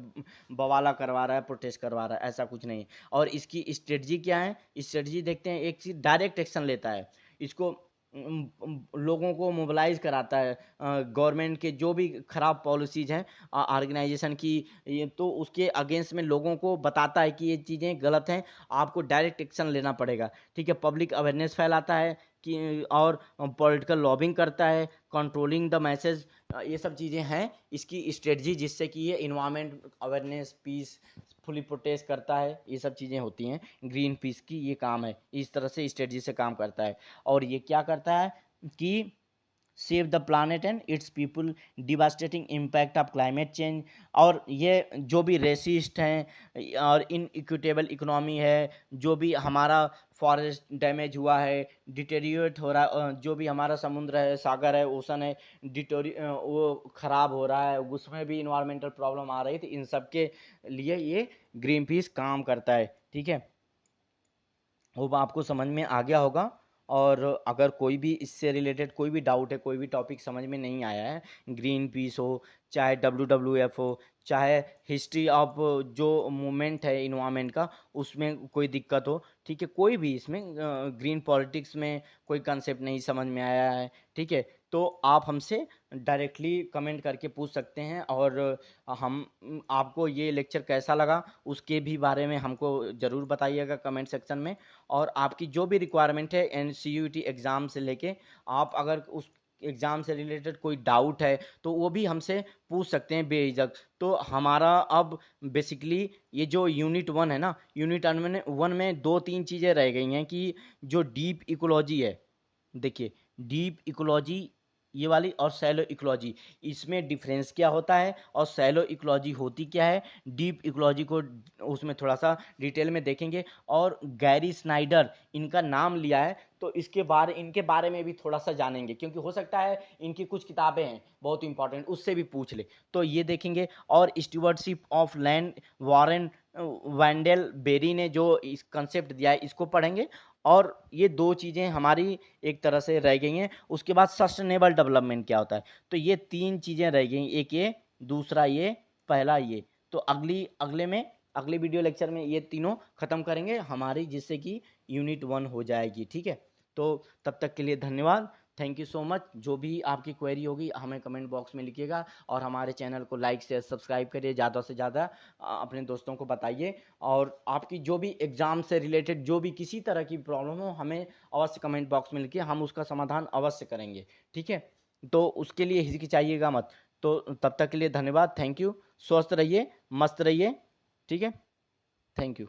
बवाला करवा रहा है, प्रोटेस्ट करवा रहा है, ऐसा कुछ नहीं। और इसकी स्ट्रेटजी क्या है, स्ट्रेटजी देखते हैं, एक चीज डायरेक्ट एक्शन लेता है, इसको लोगों को मोबिलाइज कराता है, गवर्नमेंट के जो भी खराब पॉलिसीज हैं ऑर्गेनाइजेशन की, ये तो उसके अगेंस्ट में लोगों को बताता है कि ये चीज़ें गलत हैं, आपको डायरेक्ट एक्शन लेना पड़ेगा, ठीक है। पब्लिक अवेयरनेस फैलाता है कि, और पॉलिटिकल लॉबिंग करता है, कंट्रोलिंग द मैसेज, ये सब चीज़ें हैं इसकी स्ट्रेटजी, जिससे कि ये environment awareness, peacefully protest करता है, ये सब चीज़ें होती हैं ग्रीन पीस की, ये काम है, इस तरह से स्ट्रेटजी से काम करता है। और ये क्या करता है कि save the planet and it's people, devastating impact of climate change. और ये जो भी रेसिस्ट हैं और इन इक्विटेबल इकोनॉमी है, जो भी हमारा फॉरेस्ट डैमेज हुआ है, डिटेरियोरेट हो रहा है, जो भी हमारा समुद्र है, सागर है, ओशन है, वो खराब हो रहा है, उसमें भी इन्वायरमेंटल प्रॉब्लम आ रही थी, इन सब के लिए ये ग्रीन पीस काम करता है, ठीक है। वो आपको समझ में आ गया होगा। और अगर कोई भी इससे रिलेटेड कोई भी डाउट है, कोई भी टॉपिक समझ में नहीं आया है, ग्रीन पीस हो, चाहे WWF हो, चाहे हिस्ट्री ऑफ जो मूवमेंट है इन्वायरमेंट का, उसमें कोई दिक्कत हो, ठीक है, कोई भी इसमें ग्रीन पॉलिटिक्स में कोई कंसेप्ट नहीं समझ में आया है, ठीक है, तो आप हमसे डायरेक्टली कमेंट करके पूछ सकते हैं। और हम आपको ये लेक्चर कैसा लगा उसके भी बारे में हमको ज़रूर बताइएगा कमेंट सेक्शन में। और आपकी जो भी रिक्वायरमेंट है NCUT एग्ज़ाम से लेके, आप अगर उस एग्ज़ाम से रिलेटेड कोई डाउट है तो वो भी हमसे पूछ सकते हैं बेझिझक। तो हमारा अब बेसिकली ये जो यूनिट 1 है ना, यूनिट 1 में दो तीन चीज़ें रह गई हैं कि जो डीप इकोलॉजी है, देखिए, डीप इकोलॉजी ये वाली, और सैलो इकोलॉजी, इसमें डिफरेंस क्या होता है और सैलो इकोलॉजी होती क्या है, डीप इकोलॉजी को उसमें थोड़ा सा डिटेल में देखेंगे। और गैरी स्नाइडर इनका नाम लिया है तो इनके बारे में भी थोड़ा सा जानेंगे, क्योंकि हो सकता है इनकी कुछ किताबें हैं बहुत इंपॉर्टेंट, उससे भी पूछ ले, तो ये देखेंगे। और stewardship of land, Warren Wendell Berry ने जो इस कंसेप्ट दिया है, इसको पढ़ेंगे। और ये दो चीज़ें हमारी एक तरह से रह गई हैं। उसके बाद सस्टेनेबल डेवलपमेंट क्या होता है, तो ये तीन चीज़ें रह गई, एक ये, दूसरा ये, पहला ये। तो अगले में अगले वीडियो लेक्चर में ये तीनों खत्म करेंगे हमारी, जिससे कि यूनिट 1 हो जाएगी। ठीक है, तो तब तक के लिए धन्यवाद, थैंक यू सो मच। जो भी आपकी क्वेरी होगी हमें कमेंट बॉक्स में लिखिएगा, और हमारे चैनल को लाइक शेयर सब्सक्राइब करिए, ज़्यादा से ज़्यादा अपने दोस्तों को बताइए। और आपकी जो भी एग्ज़ाम से रिलेटेड जो भी किसी तरह की प्रॉब्लम हो, हमें अवश्य कमेंट बॉक्स में लिखिए, हम उसका समाधान अवश्य करेंगे। ठीक है, तो उसके लिए हिचकिचाइएगा मत। तो तब तक के लिए धन्यवाद, थैंक यू, स्वस्थ रहिए, मस्त रहिए। ठीक है, थैंक यू।